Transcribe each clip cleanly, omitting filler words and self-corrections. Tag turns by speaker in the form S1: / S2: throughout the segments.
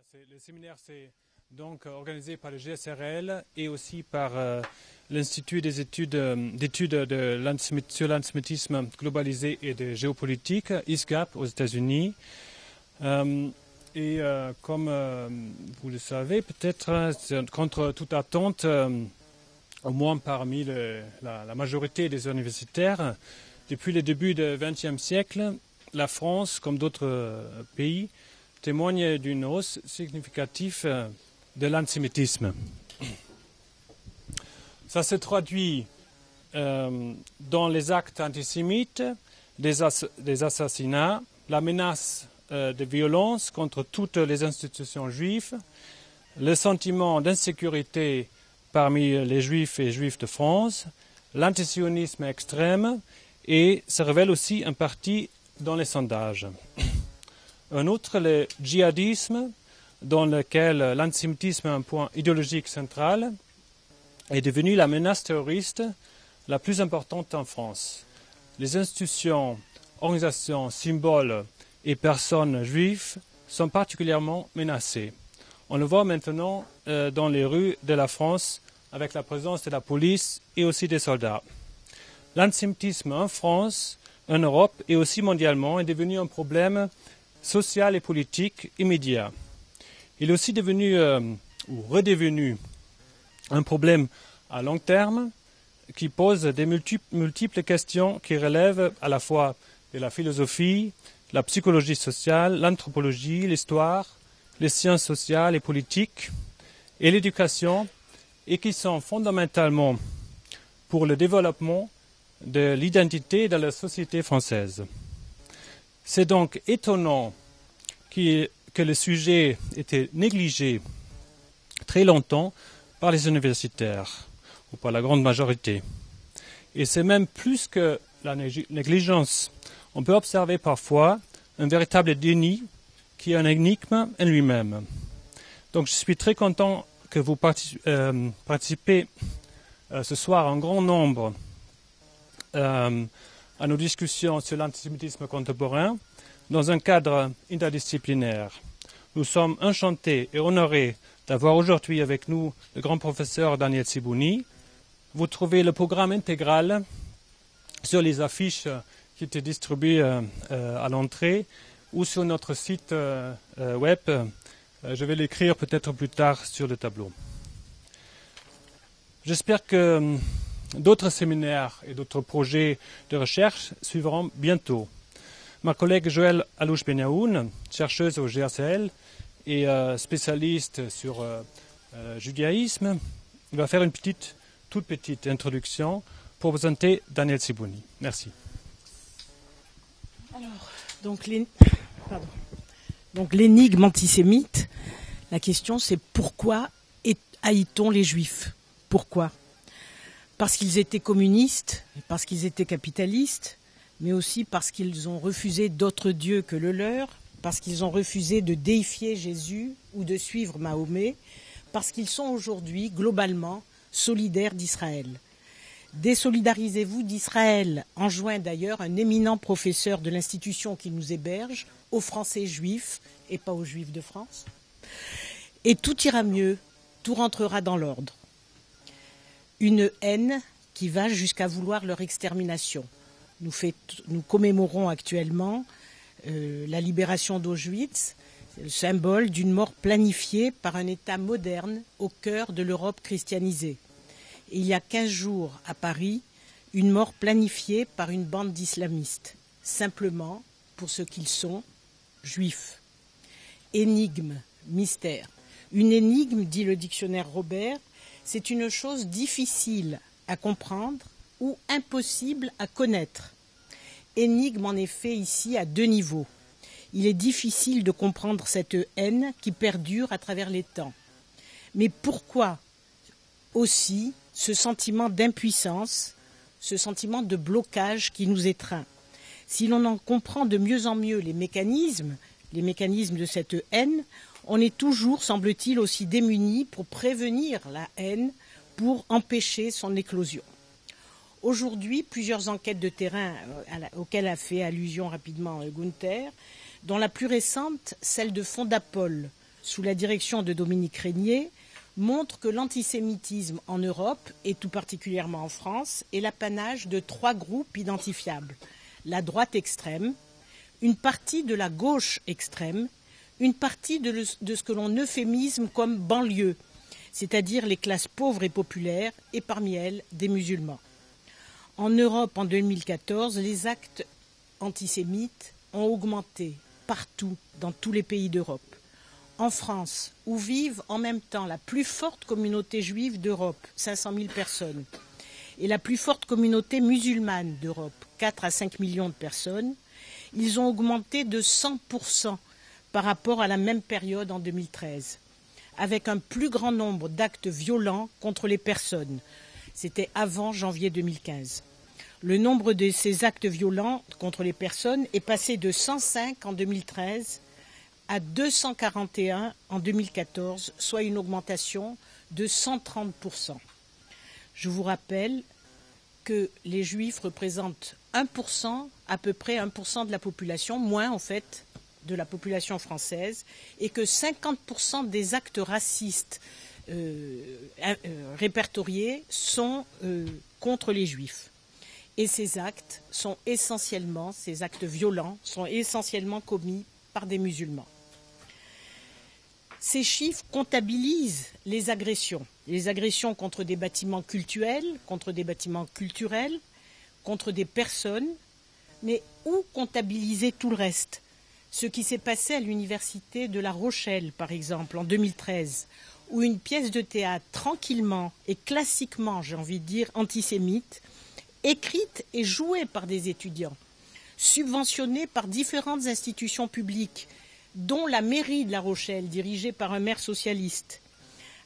S1: Le séminaire, c'est donc organisé par le GSRL et aussi par l'Institut des études sur l'antisémitisme globalisé et de géopolitique, ISGAP, aux États-Unis. Comme vous le savez, peut-être contre toute attente, au moins parmi la majorité des universitaires, depuis le début du XXe siècle, la France, comme d'autres pays, témoigne d'une hausse significative de l'antisémitisme. Ça se traduit dans les actes antisémites, des assassinats, la menace de violence contre toutes les institutions juives, le sentiment d'insécurité parmi les juifs et juifs de France, l'antisionisme extrême et se révèle aussi en partie dans les sondages. Un autre, le djihadisme, dans lequel l'antisémitisme est un point idéologique central, est devenu la menace terroriste la plus importante en France. Les institutions, organisations, symboles et personnes juives sont particulièrement menacées. On le voit maintenant dans les rues de la France avec la présence de la police et aussi des soldats. L'antisémitisme en France, en Europe et aussi mondialement est devenu un problème social et politique immédiat. Il est aussi devenu ou redevenu un problème à long terme qui pose des multiples questions qui relèvent à la fois de la philosophie, la psychologie sociale, l'anthropologie, l'histoire, les sciences sociales et politiques et l'éducation et qui sont fondamentalement pour le développement de l'identité de la société française. C'est donc étonnant que le sujet était négligé très longtemps par les universitaires, ou par la grande majorité. Et c'est même plus que la négligence. On peut observer parfois un véritable déni qui est un énigme en lui-même. Donc je suis très content que vous participez ce soir en grand nombre à nos discussions sur l'antisémitisme contemporain dans un cadre interdisciplinaire. Nous sommes enchantés et honorés d'avoir aujourd'hui avec nous le grand professeur Daniel Cibouni. Vous trouvez le programme intégral sur les affiches qui étaient distribuées à l'entrée ou sur notre site web. Je vais l'écrire peut-être plus tard sur le tableau. J'espère que d'autres séminaires et d'autres projets de recherche suivront bientôt. Ma collègue Joëlle Alouche-Benyaoun, chercheuse au GSRL et spécialiste sur judaïsme, va faire une toute petite introduction pour présenter Daniel Cibouni. Merci.
S2: Alors, donc l'énigme antisémite, la question c'est pourquoi haït-on les Juifs ? Pourquoi ? Parce qu'ils étaient communistes, parce qu'ils étaient capitalistes, mais aussi parce qu'ils ont refusé d'autres dieux que le leur, parce qu'ils ont refusé de déifier Jésus ou de suivre Mahomet, parce qu'ils sont aujourd'hui globalement solidaires d'Israël. Désolidarisez-vous d'Israël, enjoint d'ailleurs un éminent professeur de l'institution qui nous héberge, aux Français juifs et pas aux Juifs de France. Et tout ira mieux, tout rentrera dans l'ordre. Une haine qui va jusqu'à vouloir leur extermination. Nous commémorons actuellement la libération d'Auschwitz, le symbole d'une mort planifiée par un État moderne au cœur de l'Europe christianisée. Et il y a 15 jours, à Paris, une mort planifiée par une bande d'islamistes, simplement pour ce qu'ils sont, juifs. Énigme, mystère. Une énigme, dit le dictionnaire Robert, c'est une chose difficile à comprendre ou impossible à connaître. Énigme en effet ici à deux niveaux. Il est difficile de comprendre cette haine qui perdure à travers les temps. Mais pourquoi aussi ce sentiment d'impuissance, ce sentiment de blocage qui nous étreint ? Si l'on en comprend de mieux en mieux les mécanismes de cette haine, on est toujours, semble-t-il, aussi démunis pour prévenir la haine, pour empêcher son éclosion. Aujourd'hui, plusieurs enquêtes de terrain auxquelles a fait allusion rapidement Gunther, dont la plus récente, celle de Fondapol, sous la direction de Dominique Régnier, montre que l'antisémitisme en Europe, et tout particulièrement en France, est l'apanage de 3 groupes identifiables. La droite extrême, une partie de la gauche extrême, une partie de ce que l'on euphémisme comme banlieue, c'est-à-dire les classes pauvres et populaires, et parmi elles, des musulmans. En Europe, en 2014, les actes antisémites ont augmenté partout, dans tous les pays d'Europe. En France, où vivent en même temps la plus forte communauté juive d'Europe, 500 000 personnes, et la plus forte communauté musulmane d'Europe, 4 à 5 millions de personnes, ils ont augmenté de 100% par rapport à la même période en 2013, avec un plus grand nombre d'actes violents contre les personnes. C'était avant janvier 2015. Le nombre de ces actes violents contre les personnes est passé de 105 en 2013 à 241 en 2014, soit une augmentation de 130%. Je vous rappelle que les Juifs représentent 1%, à peu près 1% de la population, moins en fait de la population française, et que 50% des actes racistes répertoriés sont contre les Juifs. Et ces actes sont essentiellement, ces actes violents, sont essentiellement commis par des musulmans. Ces chiffres comptabilisent les agressions contre des bâtiments cultuels, contre des bâtiments culturels, contre des personnes, mais où comptabiliser tout le reste? Ce qui s'est passé à l'université de La Rochelle, par exemple, en 2013, où une pièce de théâtre tranquillement et classiquement, j'ai envie de dire, antisémite, écrite et jouée par des étudiants, subventionnée par différentes institutions publiques, dont la mairie de La Rochelle, dirigée par un maire socialiste,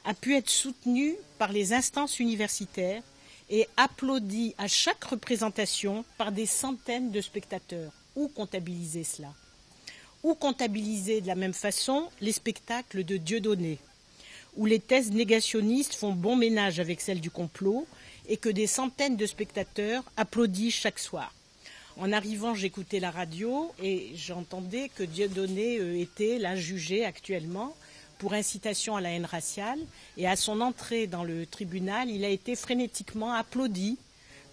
S2: a pu être soutenue par les instances universitaires et applaudie à chaque représentation par des centaines de spectateurs. Où comptabiliser cela? Ou comptabiliser de la même façon les spectacles de Dieudonné, où les thèses négationnistes font bon ménage avec celles du complot et que des centaines de spectateurs applaudissent chaque soir. En arrivant, j'écoutais la radio et j'entendais que Dieudonné était là jugé actuellement pour incitation à la haine raciale. Et à son entrée dans le tribunal, il a été frénétiquement applaudi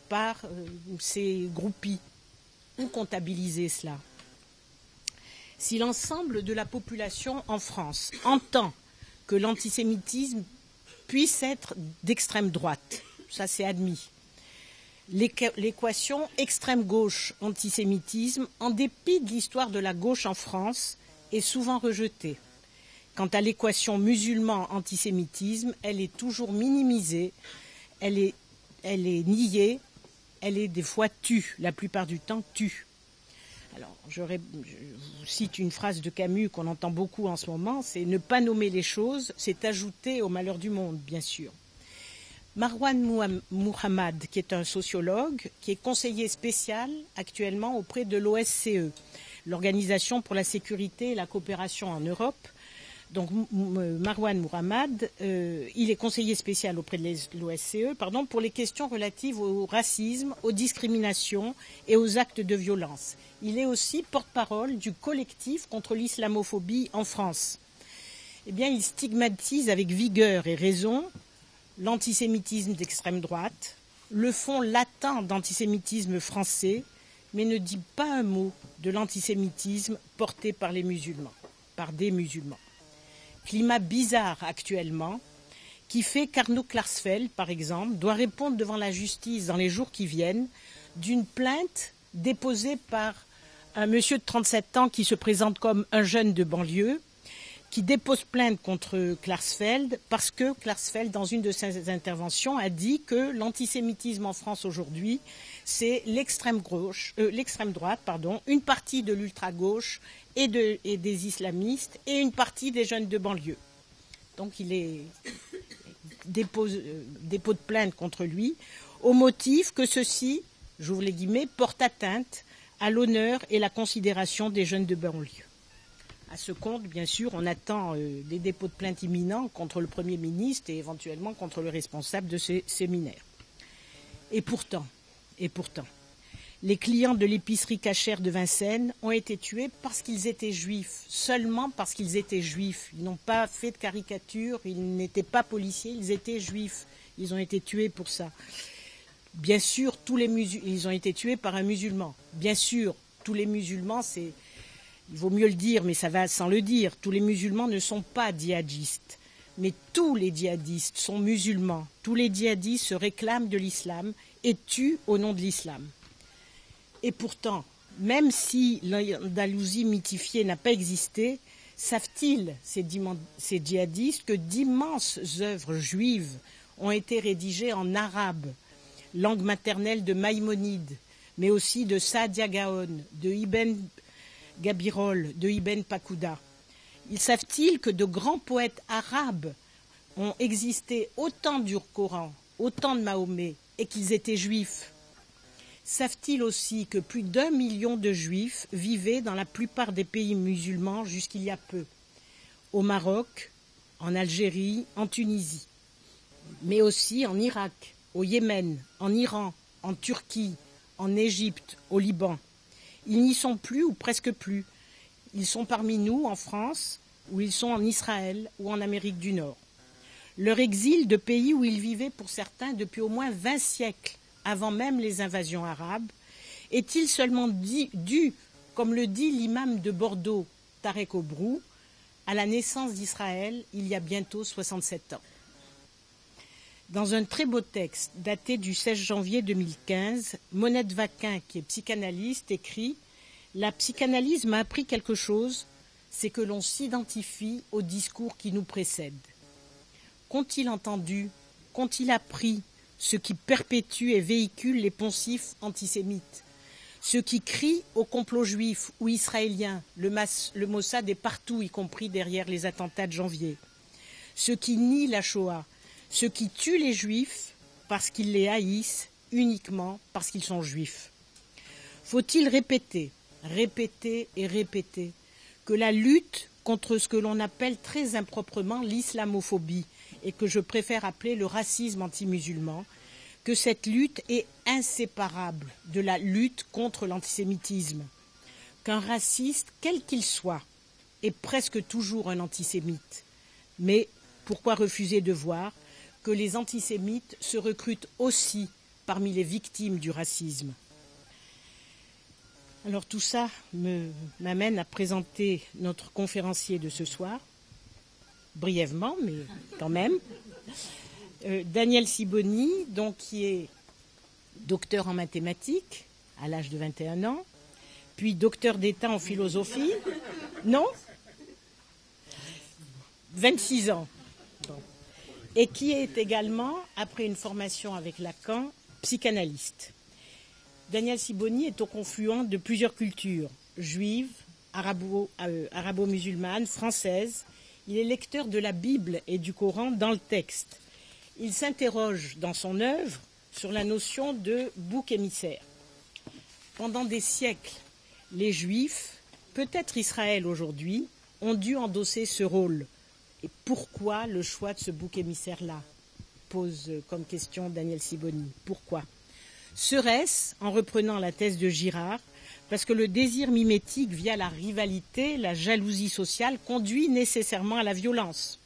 S2: par ses groupies. Où comptabiliser cela? Si l'ensemble de la population en France entend que l'antisémitisme puisse être d'extrême droite, ça c'est admis, l'équation extrême-gauche-antisémitisme, en dépit de l'histoire de la gauche en France, est souvent rejetée. Quant à l'équation musulman-antisémitisme, elle est toujours minimisée, elle est niée, elle est des fois tue, la plupart du temps tue. Alors, je vous cite une phrase de Camus qu'on entend beaucoup en ce moment, c'est « ne pas nommer les choses, c'est ajouter au malheur du monde, bien sûr ». Marwan Muhammad, qui est un sociologue, qui est conseiller spécial actuellement auprès de l'OSCE, l'Organisation pour la sécurité et la coopération en Europe. Donc Marwan Muhammad, il est conseiller spécial auprès de l'OSCE pour les questions relatives au racisme, aux discriminations et aux actes de violence. Il est aussi porte-parole du collectif contre l'islamophobie en France. Eh bien, il stigmatise avec vigueur et raison l'antisémitisme d'extrême droite, le fond latent d'antisémitisme français, mais ne dit pas un mot de l'antisémitisme porté par les musulmans, par des musulmans. Climat bizarre actuellement, qui fait qu'Arnaud Klarsfeld, par exemple, doit répondre devant la justice dans les jours qui viennent d'une plainte déposée par un monsieur de 37 ans qui se présente comme un jeune de banlieue, qui dépose plainte contre Klarsfeld parce que Klarsfeld, dans une de ses interventions, a dit que l'antisémitisme en France aujourd'hui, c'est l'extrême droite, une partie de l'ultra-gauche et des islamistes et une partie des jeunes de banlieue. Donc il est dépôt de plainte contre lui au motif que ceci, j'ouvre les guillemets, porte atteinte à l'honneur et la considération des jeunes de banlieue. À ce compte, bien sûr, on attend des dépôts de plainte imminents contre le Premier ministre et éventuellement contre le responsable de ces séminaires. Et pourtant, Les clients de l'épicerie cachère de Vincennes ont été tués parce qu'ils étaient juifs, seulement parce qu'ils étaient juifs. Ils n'ont pas fait de caricature, ils n'étaient pas policiers, ils étaient juifs. Ils ont été tués pour ça. Bien sûr, ils ont été tués par un musulman. Bien sûr, tous les musulmans, il vaut mieux le dire, mais ça va sans le dire, tous les musulmans ne sont pas djihadistes. Mais tous les djihadistes sont musulmans. Tous les djihadistes se réclament de l'islam et tuent au nom de l'islam. Et pourtant, même si l'Andalousie mythifiée n'a pas existé, savent-ils, ces djihadistes, que d'immenses œuvres juives ont été rédigées en arabe, langue maternelle de Maïmonide, mais aussi de Saadia Gaon, de Ibn Gabirol, de Ibn Pakouda. Savent-ils que de grands poètes arabes ont existé autant du Coran, autant de Mahomet, et qu'ils étaient juifs? Savent-ils aussi que plus d'1 million de juifs vivaient dans la plupart des pays musulmans jusqu'il y a peu, au Maroc, en Algérie, en Tunisie, mais aussi en Irak, au Yémen, en Iran, en Turquie, en Égypte, au Liban. Ils n'y sont plus ou presque plus. Ils sont parmi nous en France, ou ils sont en Israël ou en Amérique du Nord. Leur exil de pays où ils vivaient pour certains depuis au moins 20 siècles, avant même les invasions arabes, est-il seulement dû, comme le dit l'imam de Bordeaux, Tarek Obrou, à la naissance d'Israël il y a bientôt 67 ans? Dans un très beau texte daté du 16 janvier 2015, Monette Vaquin, qui est psychanalyste, écrit « La psychanalyse m'a appris quelque chose, c'est que l'on s'identifie au discours qui nous précède. Qu'ont-ils entendu, qu'ont-ils appris ceux qui perpétuent et véhiculent les poncifs antisémites, ceux qui crient au complot juif ou israélien, le Mossad est partout, y compris derrière les attentats de janvier, ceux qui nient la Shoah, ceux qui tuent les juifs parce qu'ils les haïssent uniquement parce qu'ils sont juifs. Faut-il répéter et répéter que la lutte contre ce que l'on appelle très improprement l'islamophobie et que je préfère appeler le racisme anti-musulman, que cette lutte est inséparable de la lutte contre l'antisémitisme, qu'un raciste, quel qu'il soit, est presque toujours un antisémite. Mais pourquoi refuser de voir que les antisémites se recrutent aussi parmi les victimes du racisme? Alors tout ça m'amène à présenter notre conférencier de ce soir, brièvement, mais quand même. Daniel Sibony, donc, qui est docteur en mathématiques à l'âge de 21 ans, puis docteur d'État en philosophie. Non 26 ans. Bon. Et qui est également, après une formation avec Lacan, psychanalyste. Daniel Sibony est au confluent de plusieurs cultures, juives, arabo-musulmanes, françaises. Il est lecteur de la Bible et du Coran dans le texte. Il s'interroge dans son œuvre sur la notion de bouc émissaire. Pendant des siècles, les Juifs, peut-être Israël aujourd'hui, ont dû endosser ce rôle. Et pourquoi le choix de ce bouc émissaire-là? Pose comme question Daniel Sibony. Pourquoi? Serait-ce, en reprenant la thèse de Girard, parce que le désir mimétique via la rivalité, la jalousie sociale, conduit nécessairement à la violence?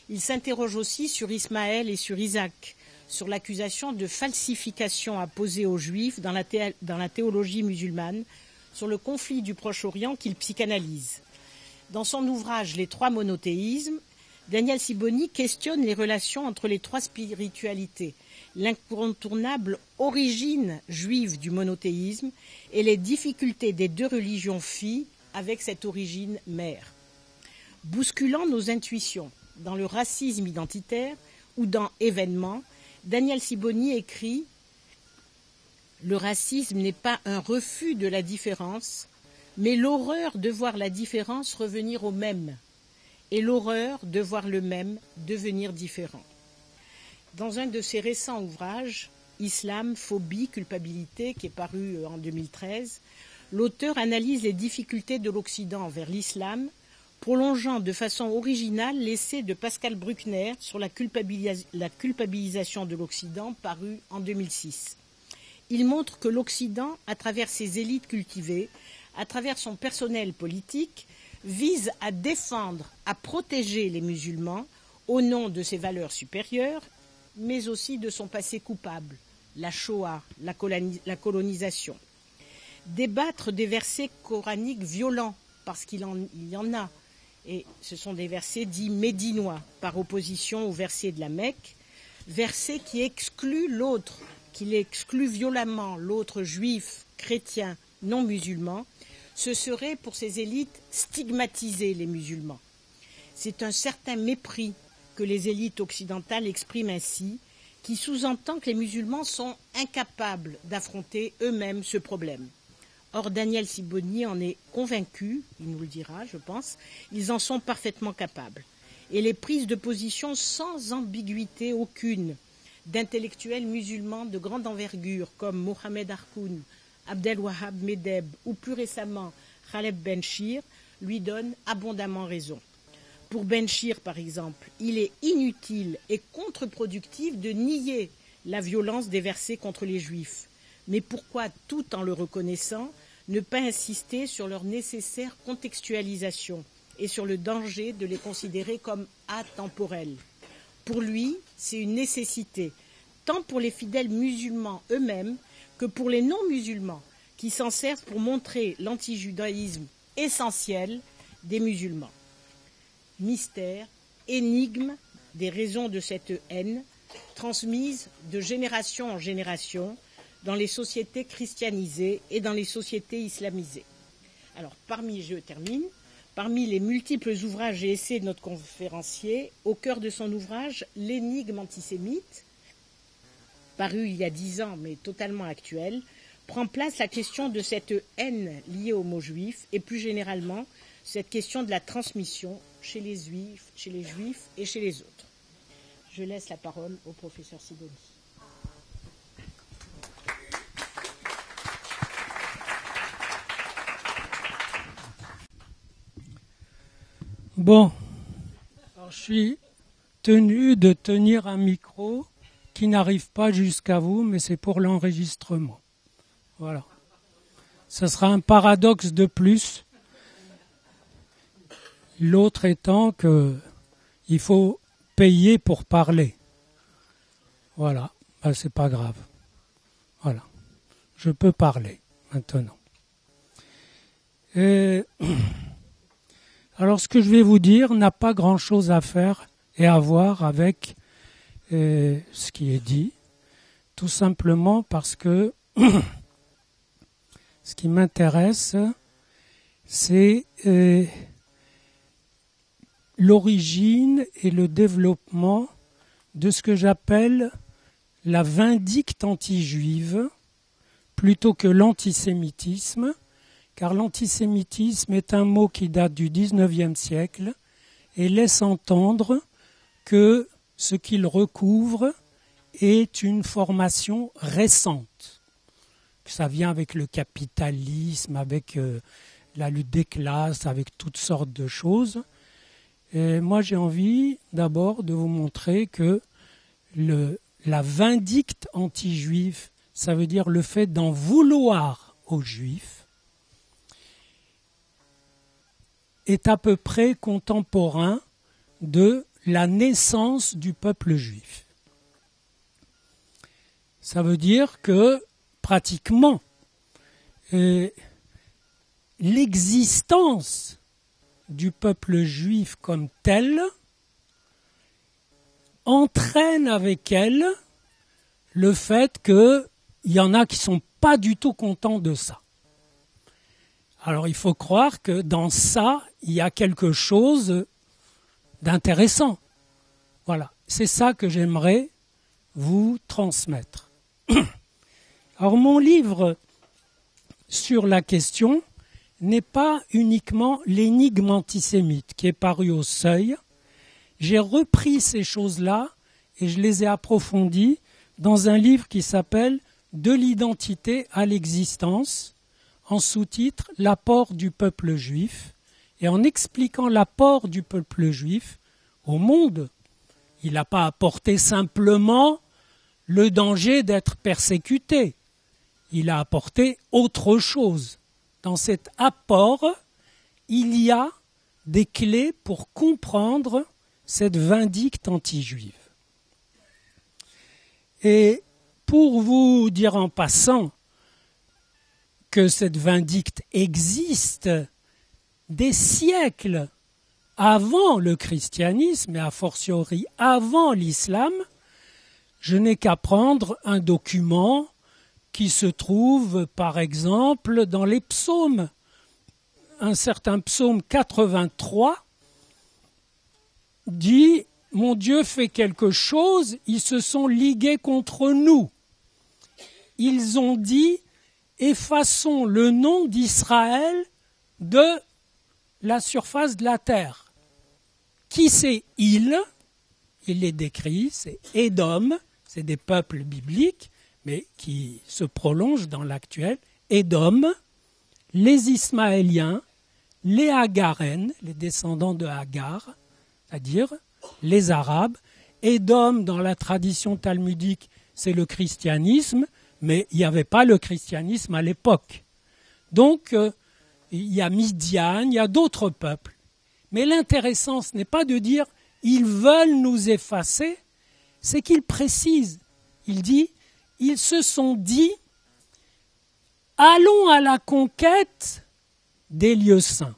S2: Il s'interroge aussi sur Ismaël et sur Isaac, sur l'accusation de falsification apposée aux Juifs dans la théologie musulmane, sur le conflit du Proche-Orient qu'il psychanalyse. Dans son ouvrage « Les trois monothéismes », Daniel Sibony questionne les relations entre les trois spiritualités, l'incontournable origine juive du monothéisme et les difficultés des deux religions filles avec cette origine mère. Bousculant nos intuitions dans le racisme identitaire ou dans Événement, Daniel Sibony écrit « Le racisme n'est pas un refus de la différence, mais l'horreur de voir la différence revenir au même, et l'horreur de voir le même devenir différent. » Dans un de ses récents ouvrages, Islam, phobie, culpabilité, qui est paru en 2013, l'auteur analyse les difficultés de l'Occident envers l'islam, prolongeant de façon originale l'essai de Pascal Bruckner sur la culpabilisation de l'Occident paru en 2006. il montre que l'Occident, à travers ses élites cultivées, à travers son personnel politique, vise à défendre, à protéger les musulmans au nom de ses valeurs supérieures, mais aussi de son passé coupable, la Shoah, la colonisation. Débattre des versets coraniques violents, parce qu'il y en a, et ce sont des versets dits médinois, par opposition aux versets de la Mecque, versets qui excluent l'autre, qui excluent violemment l'autre juif, chrétien, non musulman, ce serait pour ces élites stigmatiser les musulmans. C'est un certain mépris que les élites occidentales expriment ainsi, qui sous-entend que les musulmans sont incapables d'affronter eux-mêmes ce problème. Or, Daniel Sibony en est convaincu, il nous le dira, je pense, ils en sont parfaitement capables. Et les prises de position sans ambiguïté aucune d'intellectuels musulmans de grande envergure comme Mohamed Harkoun, Abdel Wahab Medeb ou plus récemment Khaled Benchir lui donnent abondamment raison. Pour Benchir, par exemple, il est inutile et contre-productif de nier la violence des versets contre les Juifs. Mais pourquoi, tout en le reconnaissant, ne pas insister sur leur nécessaire contextualisation et sur le danger de les considérer comme atemporels? Pour lui, c'est une nécessité, tant pour les fidèles musulmans eux-mêmes que pour les non-musulmans, qui s'en servent pour montrer l'antijudaïsme essentiel des musulmans. Mystère, énigme des raisons de cette haine, transmise de génération en génération dans les sociétés christianisées et dans les sociétés islamisées. Alors, parmi les multiples ouvrages et essais de notre conférencier, au cœur de son ouvrage « L'énigme antisémite », paru il y a 10 ans mais totalement actuel, prend place la question de cette haine liée au mot juif et plus généralement cette question de la transmission chez les juifs et chez les autres. Je laisse la parole au professeur Sibony.
S3: Bon, alors je suis tenu de tenir un micro qui n'arrive pas jusqu'à vous, mais c'est pour l'enregistrement. Voilà. Ce sera un paradoxe de plus. L'autre étant qu'il faut payer pour parler. Voilà. Ben, c'est pas grave. Voilà. Je peux parler maintenant. Alors, ce que je vais vous dire n'a pas grand-chose à faire et à voir avec ce qui est dit, tout simplement parce que ce qui m'intéresse, c'est l'origine et le développement de ce que j'appelle la vindicte anti-juive, plutôt que l'antisémitisme, car l'antisémitisme est un mot qui date du XIXe siècle et laisse entendre que ce qu'il recouvre est une formation récente. Ça vient avec le capitalisme, avec la lutte des classes, avec toutes sortes de choses. Et moi, j'ai envie d'abord de vous montrer que la vindicte anti-juive, ça veut dire le fait d'en vouloir aux juifs, est à peu près contemporain de la naissance du peuple juif. Ça veut dire que, pratiquement, l'existence du peuple juif comme tel entraîne avec elle le fait qu'il y en a qui ne sont pas du tout contents de ça. Alors il faut croire que dans ça, il y a quelque chose d'intéressant. Voilà, c'est ça que j'aimerais vous transmettre. Alors mon livre sur la question n'est pas uniquement l'énigme antisémite qui est paru au Seuil. J'ai repris ces choses-là et je les ai approfondies dans un livre qui s'appelle « De l'identité à l'existence », en sous-titre « L'apport du peuple juif ». Et en expliquant l'apport du peuple juif au monde, il n'a pas apporté simplement le danger d'être persécuté. il a apporté autre chose. Dans cet apport, il y a des clés pour comprendre cette vindicte anti-juive. Et pour vous dire en passant que cette vindicte existe des siècles avant le christianisme et a fortiori avant l'islam, je n'ai qu'à prendre un document qui se trouve par exemple dans les psaumes. Un certain psaume 83 dit « Mon Dieu fait quelque chose, ils se sont ligués contre nous. Ils ont dit « Effaçons le nom d'Israël de la surface de la terre. » Qui c'est « ils » ? Il les décrit, c'est Édom, c'est des peuples bibliques, mais qui se prolongent dans l'actuel. Édom, les Ismaéliens, les Hagarènes, les descendants de Hagar, c'est-à-dire les Arabes. Édom, dans la tradition talmudique, c'est le christianisme, mais il n'y avait pas le christianisme à l'époque. Donc, il y a Midian, il y a d'autres peuples. Mais l'intéressant, ce n'est pas de dire « ils veulent nous effacer », c'est qu'il précise. Il dit « ils se sont dit « allons à la conquête des lieux saints ».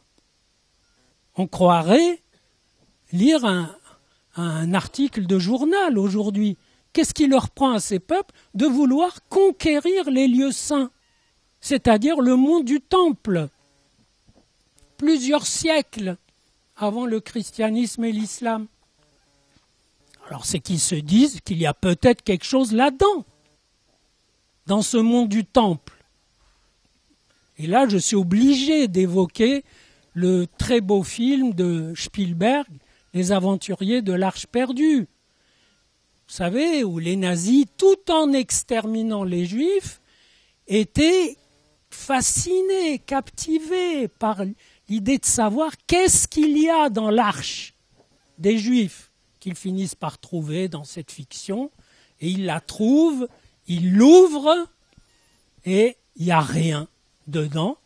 S3: On croirait lire un article de journal aujourd'hui. Qu'est-ce qui leur prend à ces peuples de vouloir conquérir les lieux saints, c'est-à-dire le monde du temple, plusieurs siècles avant le christianisme et l'islam. Alors c'est qu'ils se disent qu'il y a peut-être quelque chose là-dedans, dans ce monde du temple. Et là, je suis obligé d'évoquer le très beau film de Spielberg, Les Aventuriers de l'Arche perdue. Vous savez, où les nazis, tout en exterminant les juifs, étaient fascinés, captivés par l'idée de savoir qu'est-ce qu'il y a dans l'arche des juifs, qu'ils finissent par trouver dans cette fiction. Et ils la trouvent, ils l'ouvrent, et il n'y a rien dedans.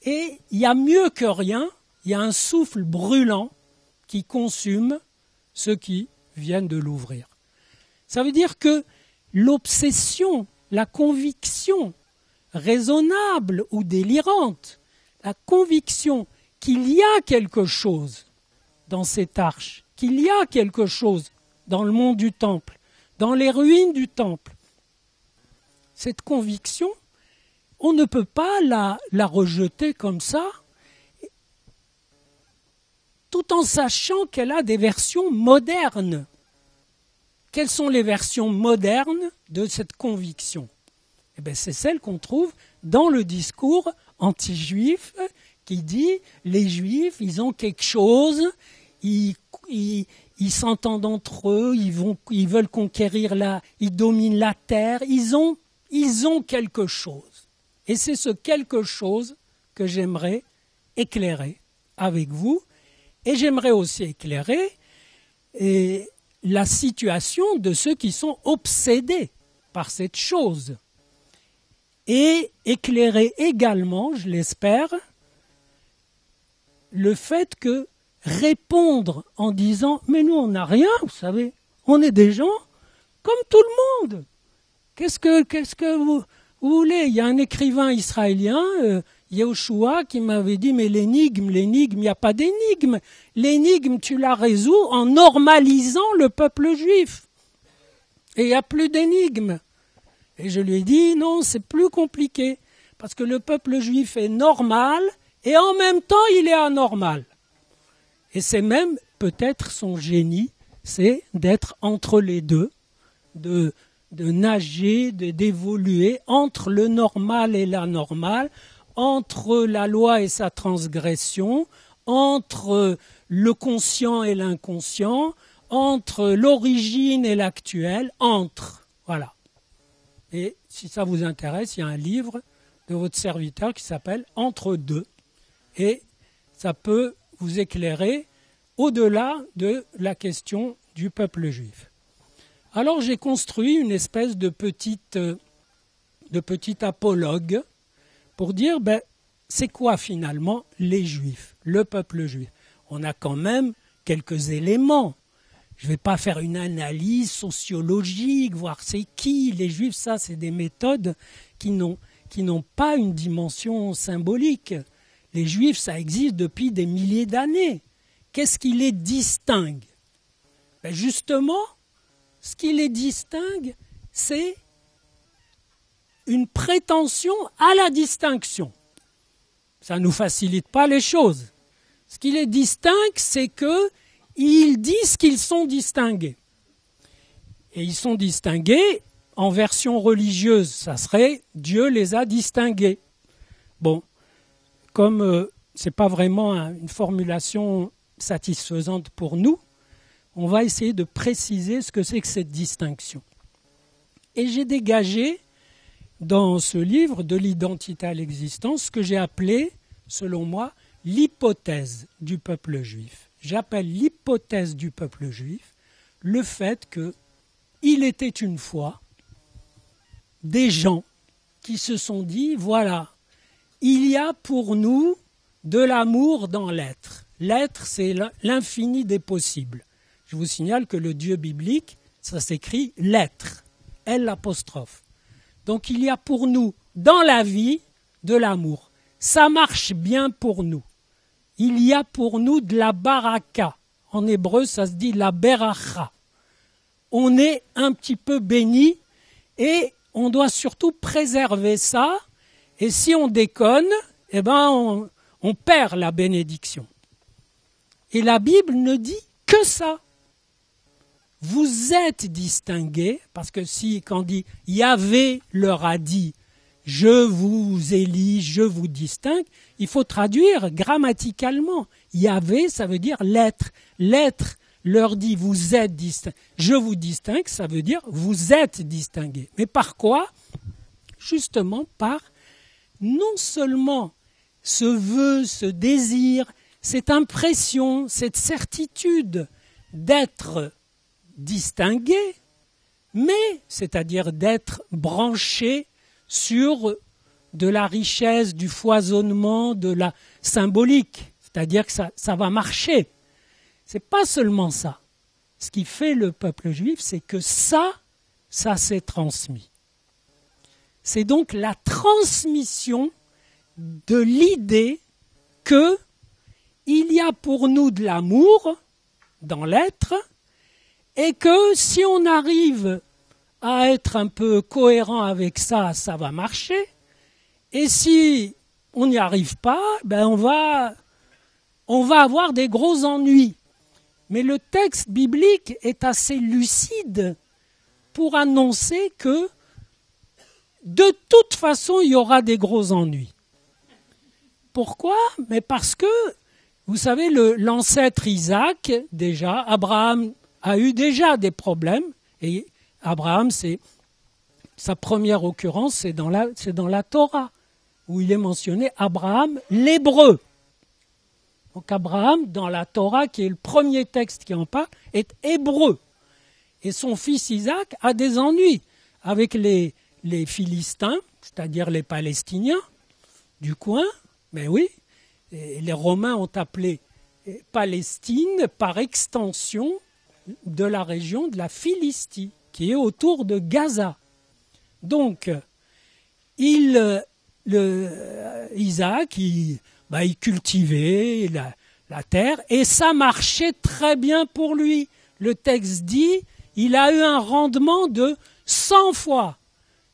S3: Et il y a mieux que rien, il y a un souffle brûlant qui consume ceux qui viennent de l'ouvrir. Ça veut dire que l'obsession, la conviction raisonnable ou délirante, la conviction qu'il y a quelque chose dans cette arche, qu'il y a quelque chose dans le monde du temple, dans les ruines du temple, cette conviction, on ne peut pas la rejeter comme ça, tout en sachant qu'elle a des versions modernes. Quelles sont les versions modernes de cette conviction ? Eh bien, c'est celle qu'on trouve dans le discours anti-juif qui dit les juifs, ils ont quelque chose, ils s'entendent entre eux, ils veulent conquérir ils dominent la terre, ils ont quelque chose. Et c'est ce quelque chose que j'aimerais éclairer avec vous. Et j'aimerais aussi éclairer la situation de ceux qui sont obsédés par cette chose. Et éclairer également, je l'espère, le fait que répondre en disant « mais nous on n'a rien, vous savez, on est des gens comme tout le monde. Qu'est-ce que vous voulez ?» Il y a un écrivain israélien, Yehoshua, qui m'avait dit « mais l'énigme, il n'y a pas d'énigme. L'énigme, tu la résous en normalisant le peuple juif. Et il n'y a plus d'énigme. » Et je lui ai dit « non, c'est plus compliqué, parce que le peuple juif est normal et en même temps il est anormal. » Et c'est même peut-être son génie, c'est d'être entre les deux, de nager, d'évoluer entre le normal et l'anormal, entre la loi et sa transgression, entre le conscient et l'inconscient, entre l'origine et l'actuel, voilà. Et si ça vous intéresse, il y a un livre de votre serviteur qui s'appelle « Entre deux ». Et ça peut vous éclairer au-delà de la question du peuple juif. Alors j'ai construit une espèce de petite de petit apologue pour dire, c'est quoi finalement les Juifs, le peuple juif? On a quand même quelques éléments. Je ne vais pas faire une analyse sociologique, voir c'est qui les Juifs. Ça, c'est des méthodes qui n'ont pas une dimension symbolique. Les Juifs, ça existe depuis des milliers d'années. Qu'est-ce qui les distingue? Justement, ce qui les distingue, c'est une prétention à la distinction. Ça ne nous facilite pas les choses. Ce qui les distingue, c'est qu'ils disent qu'ils sont distingués. Et ils sont distingués, en version religieuse, ça serait « Dieu les a distingués ». Bon, comme ce n'est pas vraiment une formulation satisfaisante pour nous, on va essayer de préciser ce que c'est que cette distinction. Et j'ai dégagé dans ce livre de l'identité à l'existence ce que j'ai appelé, selon moi, l'hypothèse du peuple juif. J'appelle l'hypothèse du peuple juif le fait qu'il était une fois des gens qui se sont dit, voilà, il y a pour nous de l'amour dans l'être. L'être, c'est l'infini des possibles. Je vous signale que le Dieu biblique, ça s'écrit l'être, L'. Donc il y a pour nous, dans la vie, de l'amour. Ça marche bien pour nous. Il y a pour nous de la baraka. En hébreu, ça se dit la beracha. On est un petit peu béni et on doit surtout préserver ça. Et si on déconne, on perd la bénédiction. Et la Bible ne dit que ça. Vous êtes distingués, parce que quand on dit Yahvé leur a dit, je vous élis, je vous distingue, il faut traduire grammaticalement. Yahvé, ça veut dire l'être. L'être leur dit vous êtes distingués. Je vous distingue, ça veut dire vous êtes distingués. Mais par quoi? Justement par non seulement ce vœu, ce désir, cette impression, cette certitude d'être distingué, mais c'est-à-dire d'être branché sur de la richesse, du foisonnement, de la symbolique, c'est-à-dire que ça va marcher. C'est pas seulement ça. Ce qui fait le peuple juif, c'est que ça s'est transmis. C'est donc la transmission de l'idée que il y a pour nous de l'amour dans l'être, et que si on arrive à être un peu cohérent avec ça, ça va marcher. Et si on n'y arrive pas, on va avoir des gros ennuis. Mais le texte biblique est assez lucide pour annoncer que de toute façon, il y aura des gros ennuis. Pourquoi? Mais parce que, vous savez, l'ancêtre Isaac, déjà, Abraham a eu déjà des problèmes, et Abraham, sa première occurrence, c'est dans la Torah, où il est mentionné Abraham l'hébreu. Donc Abraham, dans la Torah, qui est le premier texte qui en parle, est hébreu. Et son fils Isaac a des ennuis avec les Philistins, c'est-à-dire les Palestiniens du coin, mais oui, et les Romains ont appelé Palestine par extension de la région de la Philistie, qui est autour de Gaza. Donc, Isaac, il cultivait la terre, et ça marchait très bien pour lui. Le texte dit, il a eu un rendement de 100 fois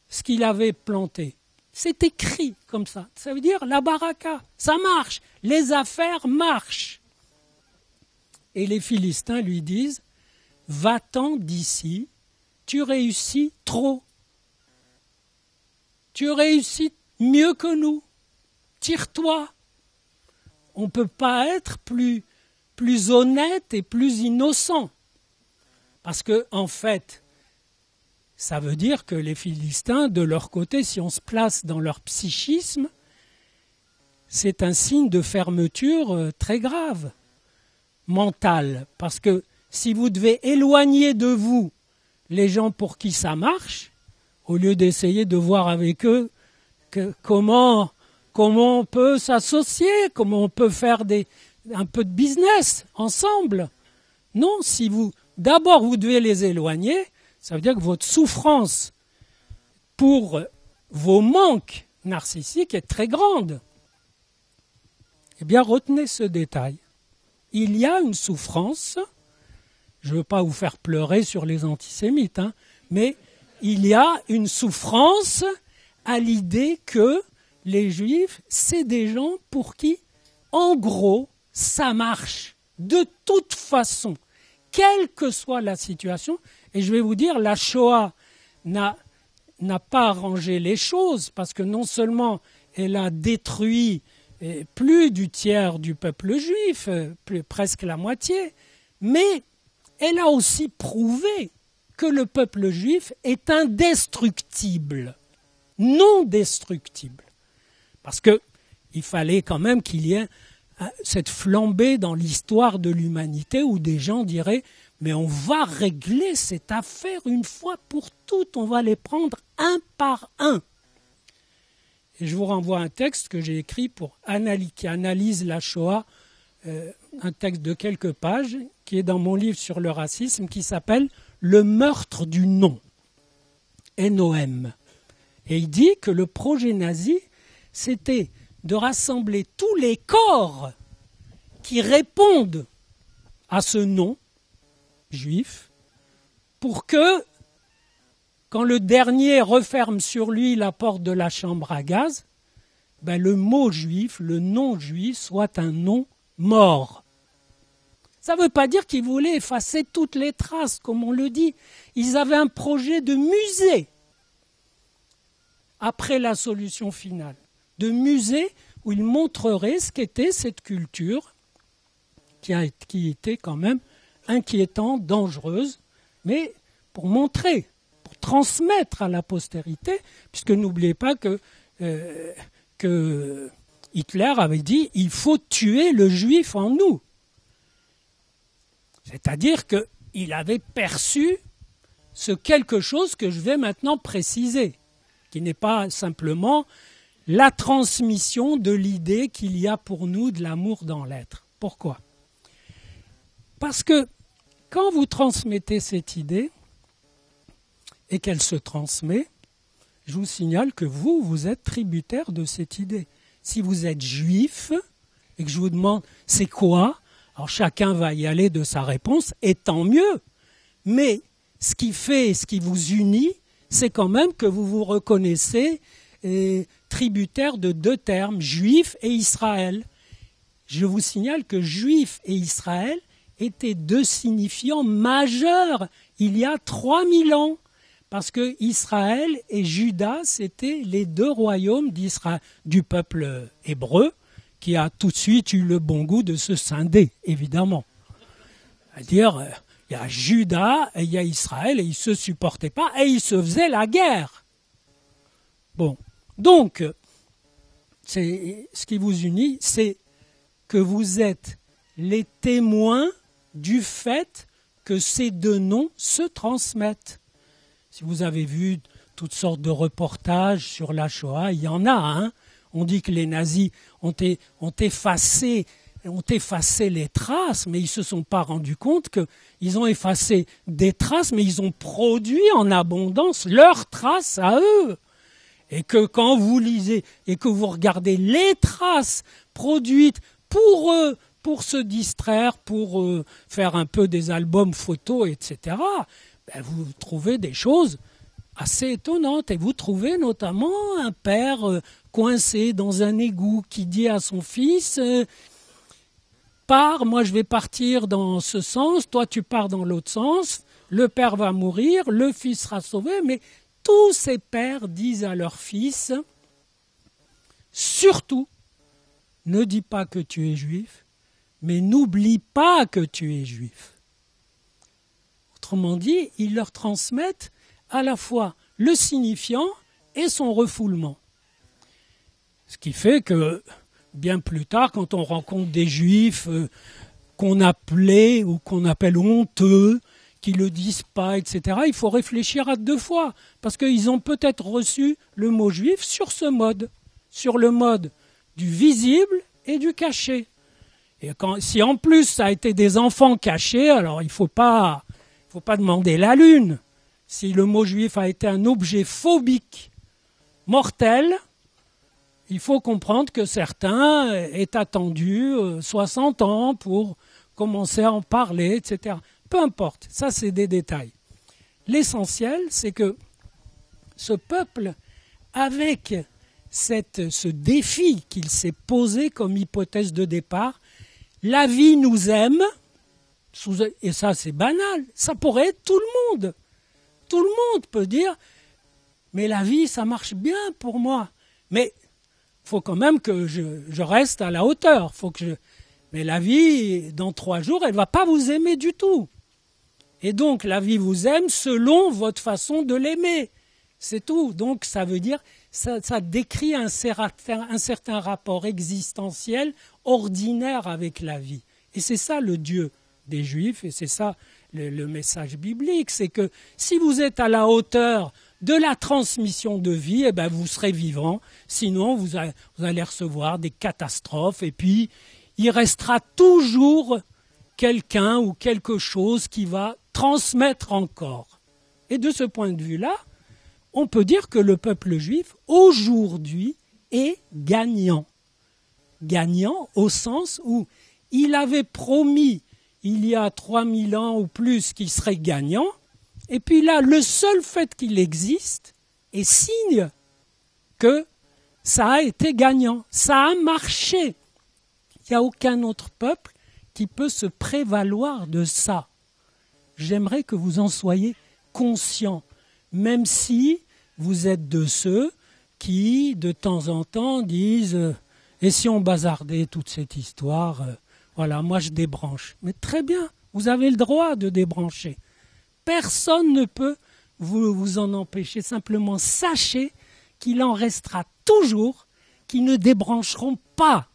S3: ce qu'il avait planté. C'est écrit comme ça. Ça veut dire la baraka, ça marche, les affaires marchent. Et les Philistins lui disent, va-t'en d'ici, tu réussis trop. Tu réussis mieux que nous. Tire-toi. On ne peut pas être plus honnête et plus innocent. Parce que, en fait, ça veut dire que les Philistins, de leur côté, si on se place dans leur psychisme, c'est un signe de fermeture très grave, mentale. Parce que si vous devez éloigner de vous les gens pour qui ça marche, au lieu d'essayer de voir avec eux comment on peut s'associer, comment on peut faire un peu de business ensemble. Non, d'abord vous devez les éloigner, ça veut dire que votre souffrance pour vos manques narcissiques est très grande. Eh bien, retenez ce détail. Il y a une souffrance, je ne veux pas vous faire pleurer sur les antisémites, mais il y a une souffrance à l'idée que les Juifs, c'est des gens pour qui, en gros, ça marche de toute façon, quelle que soit la situation. Et je vais vous dire, la Shoah n'a pas arrangé les choses, parce que non seulement elle a détruit plus du tiers du peuple juif, presque la moitié, mais elle a aussi prouvé que le peuple juif est indestructible, non destructible. Parce qu'il fallait quand même qu'il y ait cette flambée dans l'histoire de l'humanité où des gens diraient « mais on va régler cette affaire une fois pour toutes, on va les prendre un par un ». Et je vous renvoie à un texte que j'ai écrit qui analyse la Shoah, un texte de quelques pages, qui est dans mon livre sur le racisme, qui s'appelle « Le meurtre du nom », N-O-M. Et il dit que le projet nazi, c'était de rassembler tous les corps qui répondent à ce nom juif, pour que, quand le dernier referme sur lui la porte de la chambre à gaz, le mot juif, le nom juif, soit un nom mort. Ça ne veut pas dire qu'ils voulaient effacer toutes les traces, comme on le dit. Ils avaient un projet de musée, après la solution finale, de musée où ils montreraient ce qu'était cette culture, qui était quand même inquiétante, dangereuse, mais pour montrer, pour transmettre à la postérité, puisque n'oubliez pas que Hitler avait dit « il faut tuer le juif en nous ». C'est-à-dire qu'il avait perçu ce quelque chose que je vais maintenant préciser, qui n'est pas simplement la transmission de l'idée qu'il y a pour nous de l'amour dans l'être. Pourquoi ? Parce que quand vous transmettez cette idée, et qu'elle se transmet, je vous signale que vous êtes tributaire de cette idée. Si vous êtes juif, et que je vous demande c'est quoi, alors chacun va y aller de sa réponse, et tant mieux. Mais ce qui vous unit, c'est quand même que vous vous reconnaissez tributaire de deux termes, juif et Israël. Je vous signale que juif et Israël étaient deux signifiants majeurs il y a 3000 ans. Parce que Israël et Juda, c'était les deux royaumes du peuple hébreu, qui a tout de suite eu le bon goût de se scinder, évidemment. C'est-à-dire, il y a Juda et il y a Israël, et ils ne se supportaient pas, et ils se faisaient la guerre. Bon, donc, ce qui vous unit, c'est que vous êtes les témoins du fait que ces deux noms se transmettent. Si vous avez vu toutes sortes de reportages sur la Shoah, il y en a. On dit que les nazis ont effacé les traces, mais ils ne se sont pas rendus compte qu'ils ont effacé des traces, mais ils ont produit en abondance leurs traces à eux. Et que quand vous lisez et que vous regardez les traces produites pour eux, pour se distraire, pour faire un peu des albums photos, etc., vous trouvez des choses assez étonnantes. Et vous trouvez notamment un père coincé dans un égout qui dit à son fils « Pars, moi je vais partir dans ce sens, toi tu pars dans l'autre sens, le père va mourir, le fils sera sauvé. » Mais tous ces pères disent à leur fils « Surtout, ne dis pas que tu es juif, mais n'oublie pas que tu es juif. » Autrement dit, ils leur transmettent à la fois le signifiant et son refoulement. Ce qui fait que, bien plus tard, quand on rencontre des juifs qu'on appelait ou qu'on appelle honteux, qui le disent pas, etc., il faut réfléchir à 2 fois, parce qu'ils ont peut-être reçu le mot juif sur ce mode, sur le mode du visible et du caché. Et si en plus ça a été des enfants cachés, alors il faut pas demander la lune. Si le mot juif a été un objet phobique mortel, il faut comprendre que certains aient attendu 60 ans pour commencer à en parler, etc. Peu importe, ça c'est des détails. L'essentiel, c'est que ce peuple, avec ce défi qu'il s'est posé comme hypothèse de départ, la vie nous aime, et ça c'est banal, ça pourrait être tout le monde. Tout le monde peut dire, mais la vie ça marche bien pour moi, mais il faut quand même que je reste à la hauteur. Mais la vie, dans 3 jours, elle ne va pas vous aimer du tout. Et donc la vie vous aime selon votre façon de l'aimer. C'est tout. Donc ça veut dire, ça décrit un certain rapport existentiel ordinaire avec la vie. Et c'est ça le Dieu des Juifs, et c'est ça le message biblique, c'est que si vous êtes à la hauteur de la transmission de vie, eh ben vous serez vivant, sinon vous allez recevoir des catastrophes, et puis il restera toujours quelqu'un ou quelque chose qui va transmettre encore. Et de ce point de vue-là, on peut dire que le peuple juif, aujourd'hui, est gagnant. Gagnant au sens où il avait promis, il y a 3000 ans ou plus, qu'il serait gagnant, et puis là, le seul fait qu'il existe est signe que ça a été gagnant, ça a marché. Il n'y a aucun autre peuple qui peut se prévaloir de ça. J'aimerais que vous en soyez conscients, même si vous êtes de ceux qui, de temps en temps, disent « Et si on bazardait toute cette histoire, voilà, moi je débranche. » Mais très bien, vous avez le droit de débrancher. Personne ne peut vous en empêcher. Simplement, sachez qu'il en restera toujours qui ne débrancheront pas,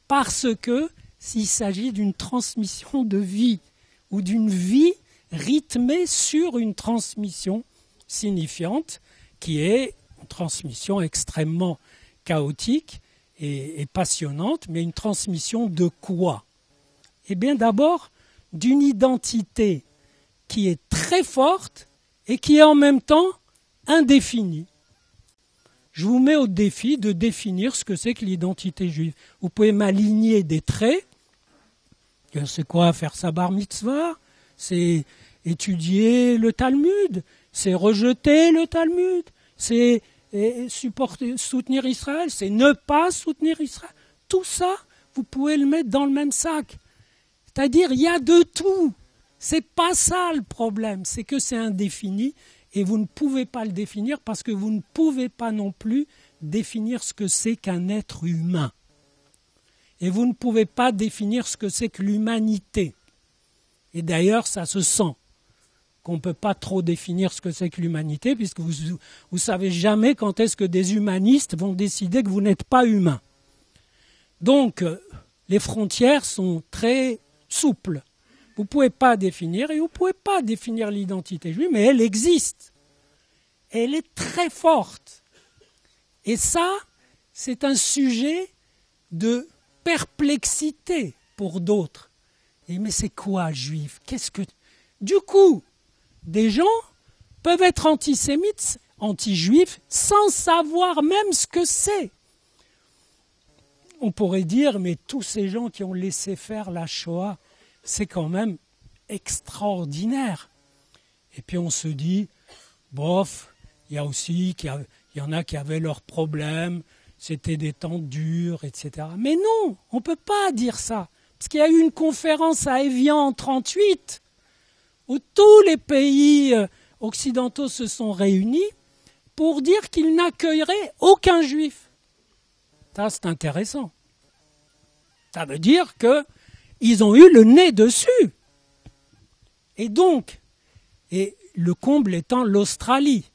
S3: parce que s'il s'agit d'une transmission de vie ou d'une vie rythmée sur une transmission signifiante qui est une transmission extrêmement chaotique et passionnante, mais une transmission de quoi? Eh bien d'abord d'une identité qui est très forte et qui est en même temps indéfinie. Je vous mets au défi de définir ce que c'est que l'identité juive. Vous pouvez m'aligner des traits. C'est quoi faire sa bar mitzvah? C'est étudier le Talmud, c'est rejeter le Talmud, c'est soutenir Israël, c'est ne pas soutenir Israël. Tout ça, vous pouvez le mettre dans le même sac. C'est-à-dire, il y a de tout. C'est pas ça le problème, c'est que c'est indéfini et vous ne pouvez pas le définir parce que vous ne pouvez pas non plus définir ce que c'est qu'un être humain. Et vous ne pouvez pas définir ce que c'est que l'humanité. Et d'ailleurs, ça se sent qu'on ne peut pas trop définir ce que c'est que l'humanité, puisque vous ne savez jamais quand est-ce que des humanistes vont décider que vous n'êtes pas humain. Donc, les frontières sont très souples. Vous ne pouvez pas définir, et vous ne pouvez pas définir l'identité juive, mais elle existe. Elle est très forte. Et ça, c'est un sujet de perplexité pour d'autres. Et mais c'est quoi juif? Du coup, des gens peuvent être antisémites, anti-juifs, sans savoir même ce que c'est. On pourrait dire, mais tous ces gens qui ont laissé faire la Shoah, c'est quand même extraordinaire. Et puis on se dit, bof, il y en a qui avaient leurs problèmes, c'était des temps durs, etc. Mais non, on ne peut pas dire ça. Parce qu'il y a eu une conférence à Évian en 1938, où tous les pays occidentaux se sont réunis pour dire qu'ils n'accueilleraient aucun juif. Ça, c'est intéressant. Ça veut dire qu'ils ont eu le nez dessus. Et donc, et le comble étant l'Australie.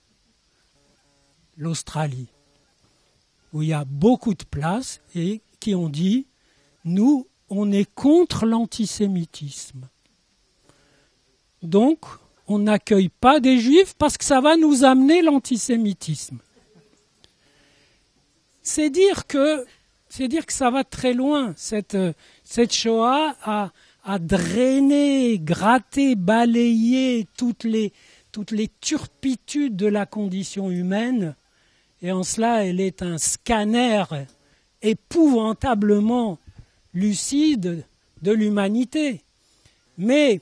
S3: L'Australie, où il y a beaucoup de places et qui ont dit, nous, on est contre l'antisémitisme. Donc, on n'accueille pas des juifs parce que ça va nous amener l'antisémitisme. C'est dire que ça va très loin. Cette Shoah a drainé, gratté, balayé toutes les turpitudes de la condition humaine. Et en cela, elle est un scanner épouvantablement lucide de l'humanité. Mais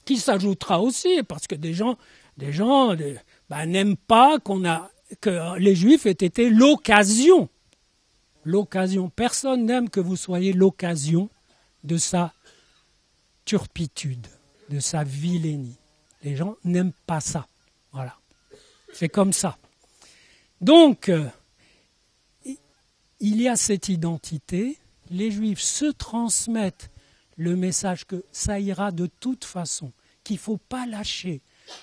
S3: qui s'ajoutera aussi, parce que des gens n'aiment pas que les Juifs aient été l'occasion. Personne n'aime que vous soyez l'occasion de sa turpitude, de sa vilainie. Les gens n'aiment pas ça. Voilà. C'est comme ça. Donc, il y a cette identité. Les Juifs se transmettent le message que ça ira de toute façon, qu'il ne faut pas lâcher,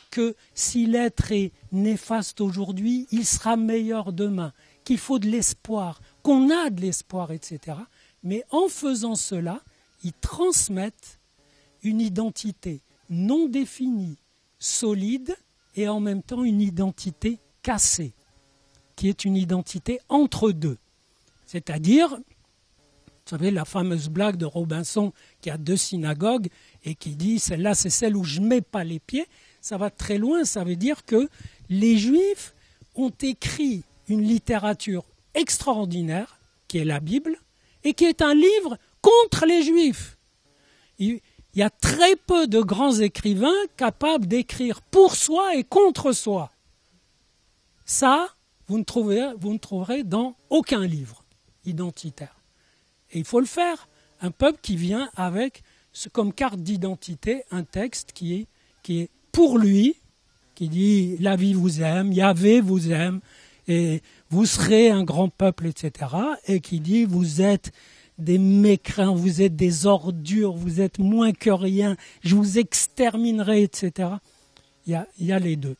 S3: que si l'être est néfaste aujourd'hui, il sera meilleur demain, qu'il faut de l'espoir, qu'on a de l'espoir, etc. Mais en faisant cela, ils transmettent une identité non définie, solide, et en même temps une identité cassée, qui est une identité entre deux. C'est-à-dire, vous savez, la fameuse blague de Robinson qui a 2 synagogues et qui dit « celle-là, c'est celle où je ne mets pas les pieds », ça va très loin, ça veut dire que les Juifs ont écrit une littérature extraordinaire, qui est la Bible, et qui est un livre contre les Juifs. Il y a très peu de grands écrivains capables d'écrire pour soi et contre soi. Ça, vous ne trouverez dans aucun livre identitaire. Et il faut le faire. Un peuple qui vient avec, comme carte d'identité, un texte qui est pour lui, qui dit « la vie vous aime, Yahvé vous aime, et vous serez un grand peuple, etc. » et qui dit « vous êtes des mécréants, vous êtes des ordures, vous êtes moins que rien, je vous exterminerai, etc. » Il y a les deux.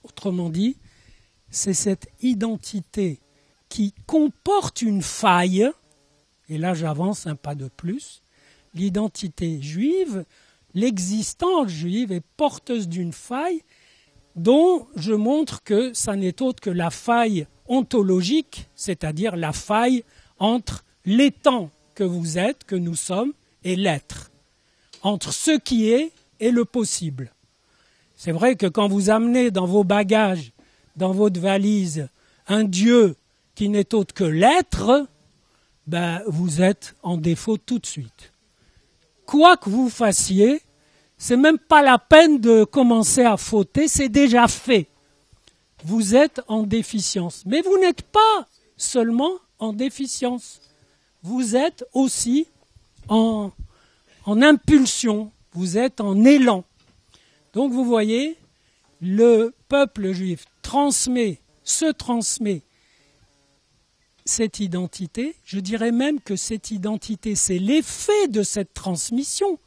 S3: Autrement dit, c'est cette identité qui comporte une faille, et là j'avance un pas de plus, l'identité juive, l'existence juive est porteuse d'une faille dont je montre que ça n'est autre que la faille ontologique, c'est-à-dire la faille entre l'étant que vous êtes, que nous sommes, et l'être, entre ce qui est et le possible. C'est vrai que quand vous amenez dans vos bagages, dans votre valise, un Dieu qui n'est autre que l'être, vous êtes en défaut tout de suite. Quoi que vous fassiez, c'est même pas la peine de commencer à fauter, c'est déjà fait. Vous êtes en déficience. Mais vous n'êtes pas seulement en déficience. Vous êtes aussi en impulsion, vous êtes en élan. Donc vous voyez, le peuple juif se transmet cette identité. Je dirais même que cette identité, c'est l'effet de cette transmission.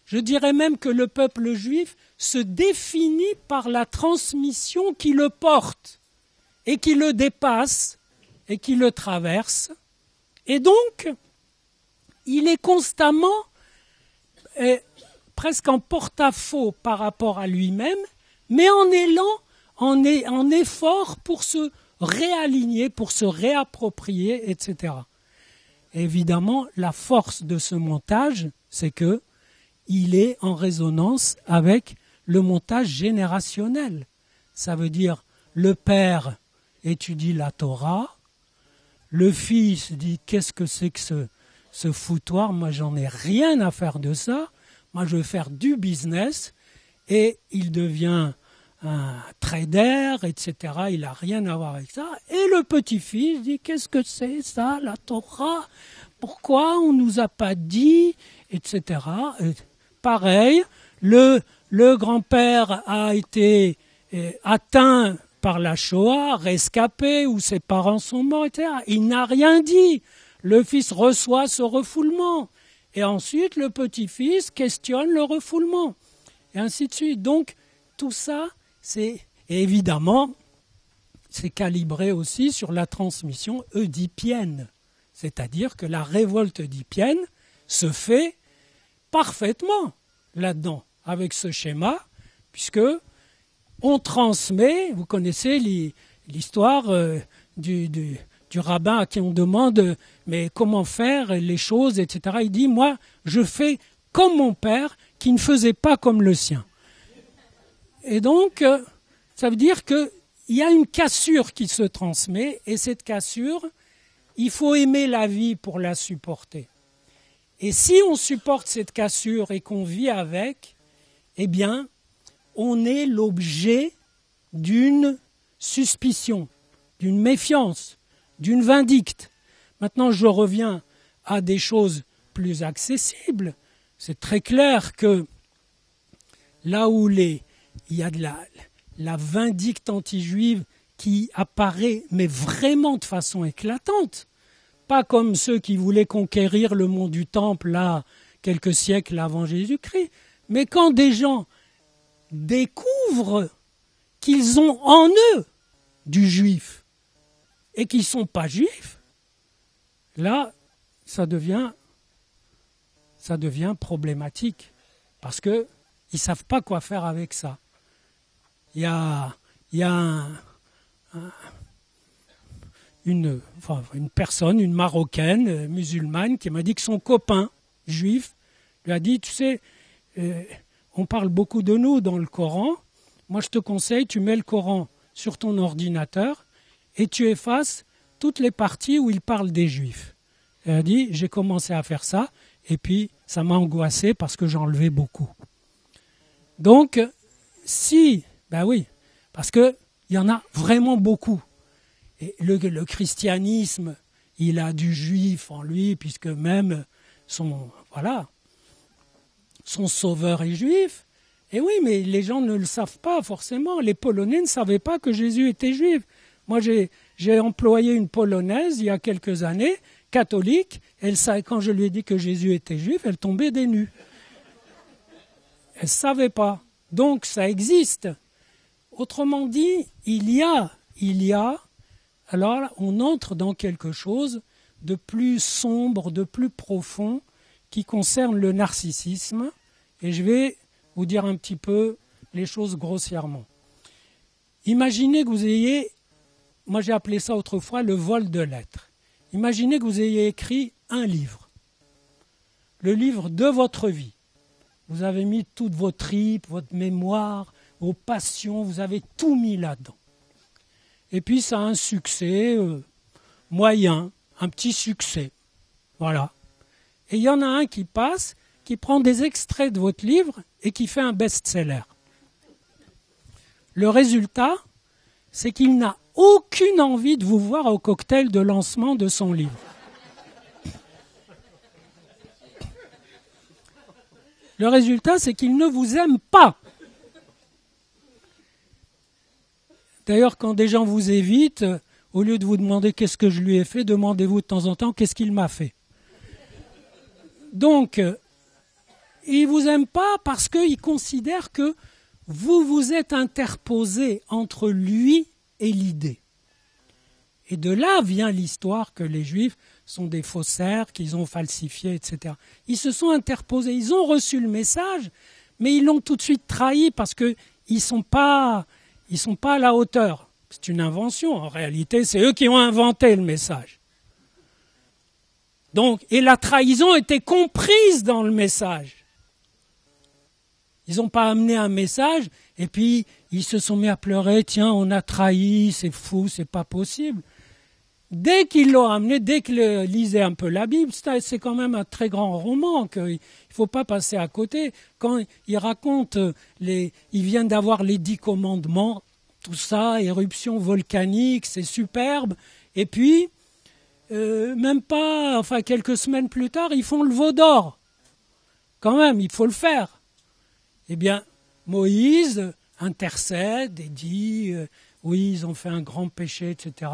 S3: Je dirais même que le peuple juif se définit par la transmission qui le porte et qui le dépasse et qui le traverse. Et donc, il est constamment presque en porte-à-faux par rapport à lui-même, mais en élan, en effort pour se réaligner, pour se réapproprier, etc. Évidemment, la force de ce montage, c'est que il est en résonance avec le montage générationnel. Ça veut dire, le père étudie la Torah, le fils dit « qu'est-ce que c'est que ce foutoir, moi j'en ai rien à faire de ça, moi je veux faire du business » et il devient un trader, etc. Il n'a rien à voir avec ça. Et le petit-fils dit « qu'est-ce que c'est ça, la Torah? Pourquoi on ne nous a pas dit ?» etc. Et pareil, le grand-père a été atteint par la Shoah, rescapé, ou ses parents sont morts, etc. Il n'a rien dit. Le fils reçoit ce refoulement. Et ensuite, le petit-fils questionne le refoulement. Et ainsi de suite. Donc, tout ça, et évidemment, c'est calibré aussi sur la transmission oedipienne. C'est-à-dire que la révolte oedipienne se fait parfaitement là-dedans, avec ce schéma, puisque on transmet, vous connaissez l'histoire du rabbin à qui on demande mais comment faire les choses, etc. Il dit, moi, je fais comme mon père qui ne faisait pas comme le sien. Et donc, ça veut dire qu'il y a une cassure qui se transmet, et cette cassure, il faut aimer la vie pour la supporter. Et si on supporte cette cassure et qu'on vit avec, eh bien, on est l'objet d'une suspicion, d'une méfiance, d'une vindicte. Maintenant, je reviens à des choses plus accessibles. C'est très clair que là où il y a de la vindicte anti-juive qui apparaît, mais vraiment de façon éclatante, pas comme ceux qui voulaient conquérir le mont du Temple, là, quelques siècles avant Jésus-Christ, mais quand des gens découvrent qu'ils ont en eux du juif et qu'ils ne sont pas juifs, là, ça devient problématique, parce qu'ils ne savent pas quoi faire avec ça. Il y a une personne, une Marocaine musulmane, qui m'a dit que son copain juif lui a dit, tu sais, on parle beaucoup de nous dans le Coran, moi je te conseille, tu mets le Coran sur ton ordinateur et tu effaces toutes les parties où il parle des juifs. Elle a dit, j'ai commencé à faire ça, et puis ça m'a angoissé parce que j'enlevais beaucoup. Donc, ben oui, parce qu'il y en a vraiment beaucoup. Et le christianisme, il a du juif en lui, puisque même son sauveur est juif. Et oui, mais les gens ne le savent pas forcément. Les Polonais ne savaient pas que Jésus était juif. Moi, j'ai employé une Polonaise il y a quelques années, catholique. Quand je lui ai dit que Jésus était juif, elle tombait des nues. Elle ne savait pas. Donc, ça existe. Autrement dit, il y a. Alors là, on entre dans quelque chose de plus sombre, de plus profond, qui concerne le narcissisme. Et je vais vous dire un petit peu les choses grossièrement. Imaginez que vous ayez, moi j'ai appelé ça autrefois le vol de lettres. Imaginez que vous ayez écrit un livre, le livre de votre vie. Vous avez mis toutes vos tripes, votre mémoire, vos passions, vous avez tout mis là-dedans. Et puis ça a un succès moyen, un petit succès. Voilà. Et il y en a un qui passe, qui prend des extraits de votre livre et qui fait un best-seller. Le résultat, c'est qu'il n'a aucune envie de vous voir au cocktail de lancement de son livre. Le résultat, c'est qu'il ne vous aime pas. D'ailleurs, quand des gens vous évitent, au lieu de vous demander qu'est-ce que je lui ai fait, demandez-vous de temps en temps qu'est-ce qu'il m'a fait. Donc, il ne vous aime pas parce qu'il considère que vous vous êtes interposé entre lui et l'idée. Et de là vient l'histoire que les Juifs sont des faussaires, qu'ils ont falsifié, etc. Ils se sont interposés, ils ont reçu le message, mais ils l'ont tout de suite trahi parce qu'ils ne sont pas à la hauteur. C'est une invention, en réalité, c'est eux qui ont inventé le message. Donc, et la trahison était comprise dans le message. Ils n'ont pas amené un message et puis ils se sont mis à pleurer, tiens, on a trahi, c'est fou, c'est pas possible. Dès qu'ils l'ont amené, dès qu'ils lisaient un peu la Bible, c'est quand même un très grand roman, qu'il ne faut pas passer à côté. Quand ils racontent, ils viennent d'avoir les 10 commandements, tout ça, éruption volcanique, c'est superbe. Et puis, même pas, quelques semaines plus tard, ils font le veau d'or. Quand même, il faut le faire. Eh bien, Moïse intercède et dit, oui, ils ont fait un grand péché, etc.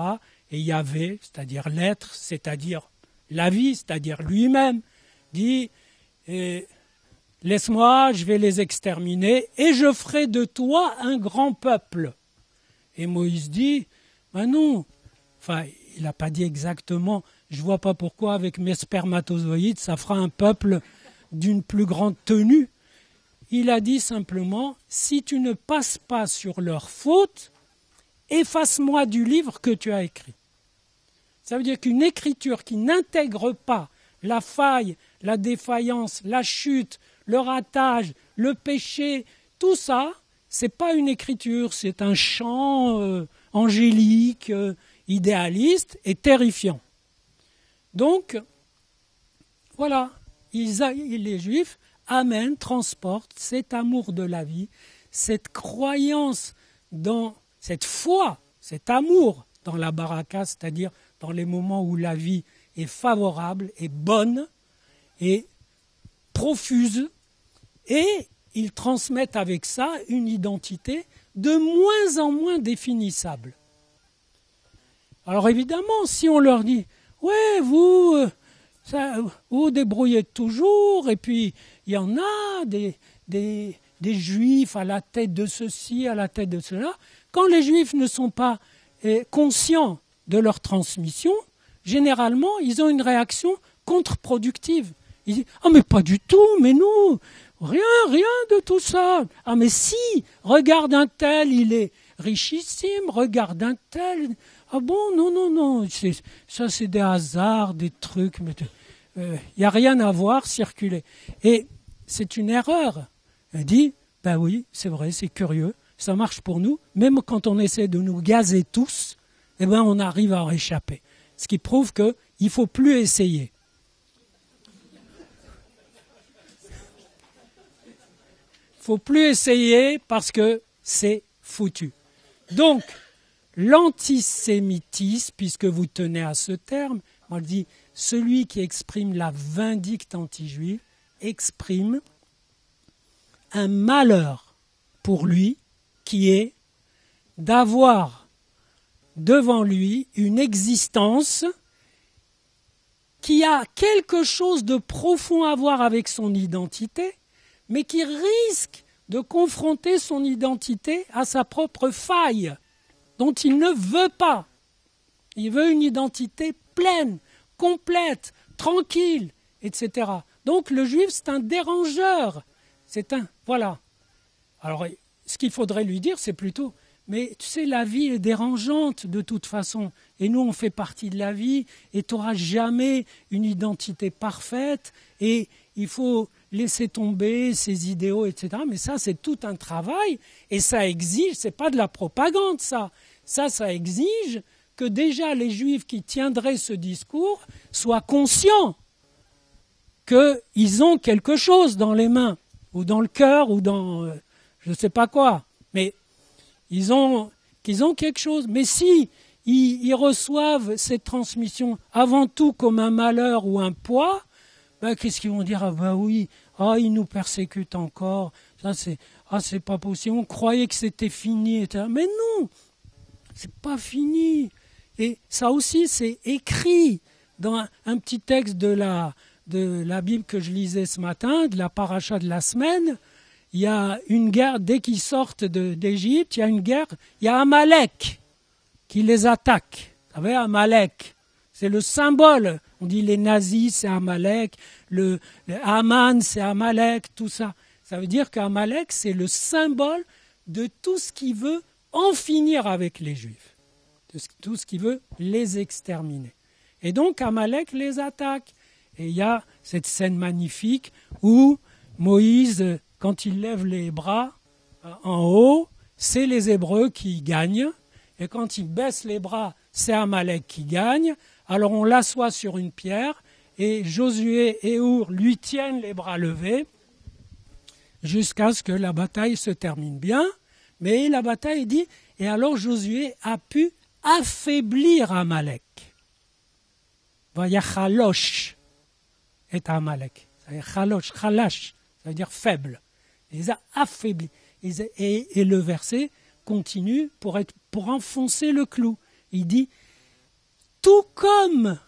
S3: Et Yahvé, c'est-à-dire l'être, c'est-à-dire la vie, c'est-à-dire lui-même, dit, laisse-moi, je vais les exterminer et je ferai de toi un grand peuple. Et Moïse dit, ben non, il n'a pas dit exactement, je ne vois pas pourquoi avec mes spermatozoïdes, ça fera un peuple d'une plus grande tenue. il a dit simplement, si tu ne passes pas sur leurs fautes, efface-moi du livre que tu as écrit. Ça veut dire qu'une écriture qui n'intègre pas la faille, la défaillance, la chute, le ratage, le péché, tout ça, c'est pas une écriture, c'est un chant angélique, idéaliste et terrifiant. Donc, voilà, les Juifs amènent, transportent cet amour de la vie, cette croyance dans cette foi, cet amour dans la baraka, c'est-à-dire dans les moments où la vie est favorable, est bonne, et profuse, et ils transmettent avec ça une identité de moins en moins définissable. Alors évidemment, si on leur dit « Ouais, vous vous débrouillez toujours, et puis il y en a des juifs à la tête de ceci, à la tête de cela », quand les juifs ne sont pas conscients de leur transmission, généralement, ils ont une réaction contre-productive. Ils disent « Ah, mais pas du tout, mais nous, rien de tout ça. Ah, mais si, regarde un tel, il est richissime, regarde un tel. Ah bon, non, ça c'est des hasards, des trucs, mais il n'y a rien à voir circuler. » Et c'est une erreur. Elle dit « Ben oui, c'est vrai, c'est curieux, ça marche pour nous, même quand on essaie de nous gazer tous, eh ben on arrive à en échapper. » Ce qui prouve qu'il ne faut plus essayer. Il ne faut plus essayer parce que c'est foutu. Donc, l'antisémitisme, puisque vous tenez à ce terme, on dit celui qui exprime la vindicte anti-juive exprime un malheur pour lui qui est d'avoir devant lui une existence qui a quelque chose de profond à voir avec son identité, mais qui risque de confronter son identité à sa propre faille, dont il ne veut pas. Il veut une identité pleine, complète, tranquille, etc. Donc le juif, c'est un dérangeur. Voilà. Alors, ce qu'il faudrait lui dire, c'est plutôt, mais tu sais, la vie est dérangeante de toute façon. Et nous, on fait partie de la vie, et tu n'auras jamais une identité parfaite, et il faut laisser tomber ses idéaux, etc. Mais ça, c'est tout un travail, et ça exige, c'est pas de la propagande, ça. Ça exige que déjà les Juifs qui tiendraient ce discours soient conscients qu'ils ont quelque chose dans les mains, ou dans le cœur, ou dans je ne sais pas quoi. Mais qu'ils ont quelque chose. Mais si ils reçoivent cette transmission avant tout comme un malheur ou un poids, ben, qu'est-ce qu'ils vont dire? Ah ben oui, ils nous persécutent encore. Ça c'est pas possible. On croyait que c'était fini, etc. Mais non, c'est pas fini. Et ça aussi, c'est écrit dans un petit texte de la Bible que je lisais ce matin, de la paracha de la semaine. Il y a une guerre, dès qu'ils sortent d'Égypte, il y a une guerre, il y a Amalek qui les attaque. Vous savez, Amalek, c'est le symbole. On dit les nazis, c'est Amalek, le Haman, c'est Amalek, tout ça. Ça veut dire qu'Amalek, c'est le symbole de tout ce qui veut en finir avec les Juifs, de tout ce qui veut les exterminer. Et donc Amalek les attaque. Et il y a cette scène magnifique où Moïse, quand il lève les bras en haut, c'est les Hébreux qui gagnent. Et quand il baisse les bras, c'est Amalek qui gagne. Alors on l'assoit sur une pierre et Josué et Our lui tiennent les bras levés jusqu'à ce que la bataille se termine bien. Mais la bataille dit, et alors Josué a pu affaiblir Amalek. Vayachalosh est Amalek. Ça veut dire chalosh, chalash, ça veut dire faible. Il les a affaiblis. Et le verset continue pour enfoncer le clou. Il dit, tout comme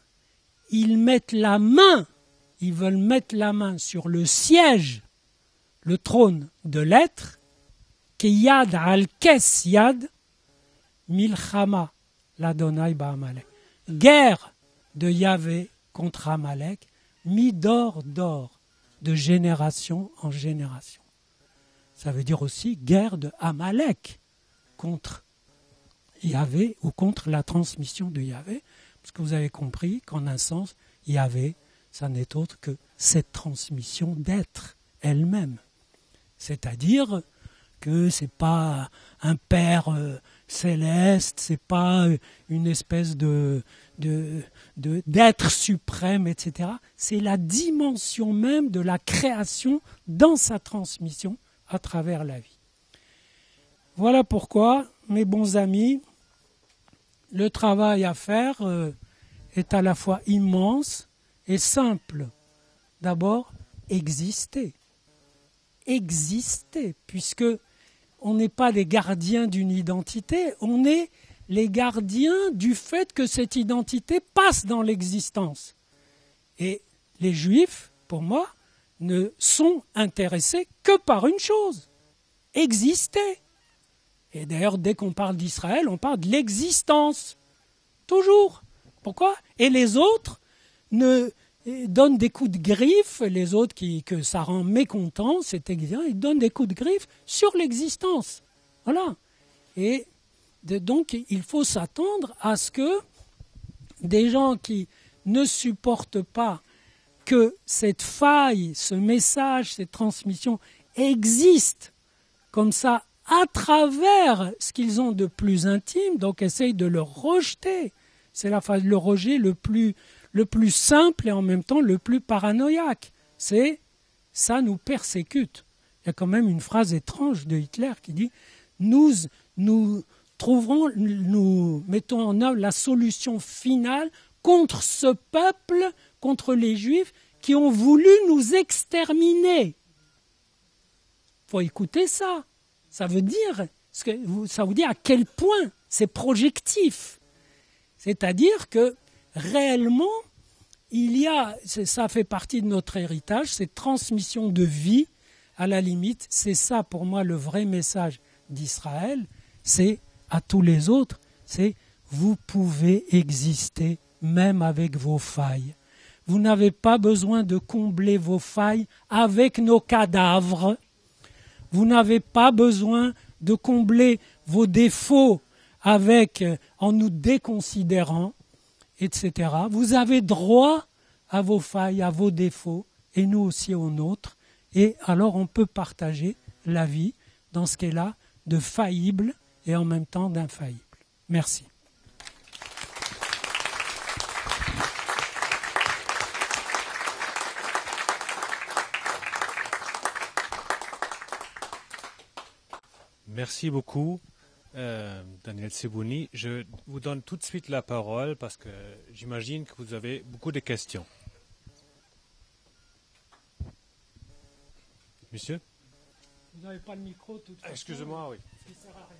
S3: ils veulent mettre la main sur le siège, le trône de l'être, que yad al kes yad, milchama l'Adonai ba'amalek. Guerre de Yahvé contre Amalek, mis d'or, de génération en génération. ça veut dire aussi guerre de Amalek contre Yahvé ou contre la transmission de Yahvé, parce que vous avez compris qu'en un sens, Yahvé, ça n'est autre que cette transmission d'être elle-même. C'est-à-dire que c'est pas un Père céleste, c'est pas une espèce d'être suprême, etc. C'est la dimension même de la création dans sa transmission à travers la vie. Voilà pourquoi, mes bons amis, le travail à faire est à la fois immense et simple. D'abord, exister. Exister, puisque on n'est pas les gardiens d'une identité, on est les gardiens du fait que cette identité passe dans l'existence. Et les Juifs, pour moi, ne sont intéressés que par une chose, exister. Et d'ailleurs, dès qu'on parle d'Israël, on parle de l'existence. Toujours. Pourquoi ? Et les autres donnent des coups de griffe, les autres que ça rend mécontents, c'est exigeant, ils donnent des coups de griffe sur l'existence. Voilà. Et donc, il faut s'attendre à ce que des gens qui ne supportent pas que cette faille, ce message, cette transmission existe comme ça à travers ce qu'ils ont de plus intime, donc essayent de le rejeter. C'est la phase, le rejet le plus simple et en même temps le plus paranoïaque. C'est « ça nous persécute ». Il y a quand même une phrase étrange de Hitler qui dit « nous mettons en œuvre la solution finale contre ce peuple, contre les Juifs qui ont voulu nous exterminer ». Il faut écouter ça. Ça veut dire à quel point c'est projectif. C'est-à-dire que réellement, ça fait partie de notre héritage, cette transmission de vie, à la limite, c'est ça pour moi le vrai message d'Israël, c'est à tous les autres, c'est vous pouvez exister même avec vos failles. Vous n'avez pas besoin de combler vos failles avec nos cadavres. Vous n'avez pas besoin de combler vos défauts en nous déconsidérant, etc. Vous avez droit à vos failles, à vos défauts, et nous aussi aux nôtres. Et alors on peut partager la vie dans ce qu'elle a de faillible et en même temps d'infaillible. Merci.
S1: Merci beaucoup, Daniel Sebouni. Je vous donne tout de suite la parole parce que j'imagine que vous avez beaucoup de questions. Monsieur ?
S3: Vous n'avez pas le micro tout de suite.
S1: Excusez-moi, oui.
S3: Ça ne sert à rien.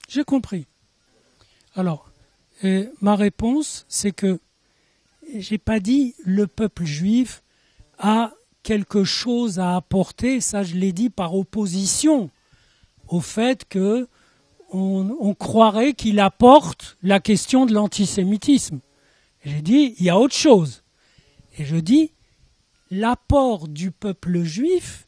S3: J'ai compris. Alors, ma réponse, c'est que j'ai pas dit le peuple juif a quelque chose à apporter, ça je l'ai dit par opposition au fait que on croirait qu'il apporte la question de l'antisémitisme. J'ai dit, il y a autre chose. Et je dis, l'apport du peuple juif,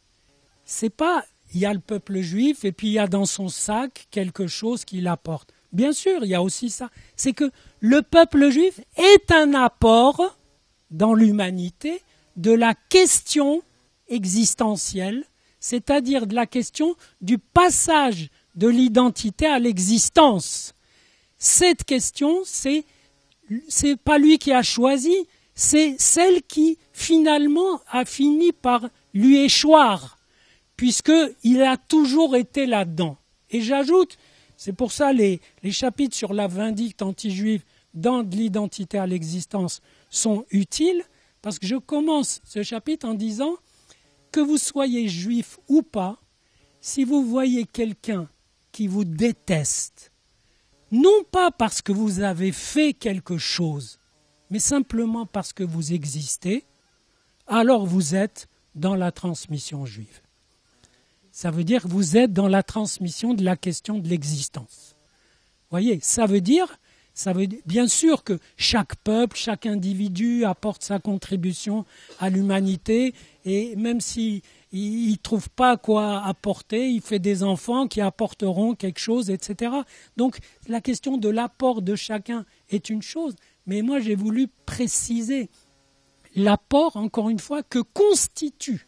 S3: c'est pas, il y a le peuple juif et puis il y a dans son sac quelque chose qu'il apporte. Bien sûr, il y a aussi ça. C'est que le peuple juif est un apport dans l'humanité de la question existentielle, c'est-à-dire de la question du passage de l'identité à l'existence. Cette question, c'est pas lui qui a choisi, c'est celle qui finalement a fini par lui échoir, puisqu'il a toujours été là-dedans. Et j'ajoute, c'est pour ça les chapitres sur la vindicte anti-juive dans de l'identité à l'existence sont utiles, parce que je commence ce chapitre en disant que vous soyez juif ou pas, si vous voyez quelqu'un qui vous déteste, non pas parce que vous avez fait quelque chose, mais simplement parce que vous existez, alors vous êtes dans la transmission juive. Ça veut dire que vous êtes dans la transmission de la question de l'existence. Vous voyez, ça veut dire bien sûr que chaque peuple, chaque individu apporte sa contribution à l'humanité, et même s'il ne trouve pas quoi apporter, il fait des enfants qui apporteront quelque chose, etc. Donc la question de l'apport de chacun est une chose, mais moi j'ai voulu préciser l'apport, encore une fois, que constitue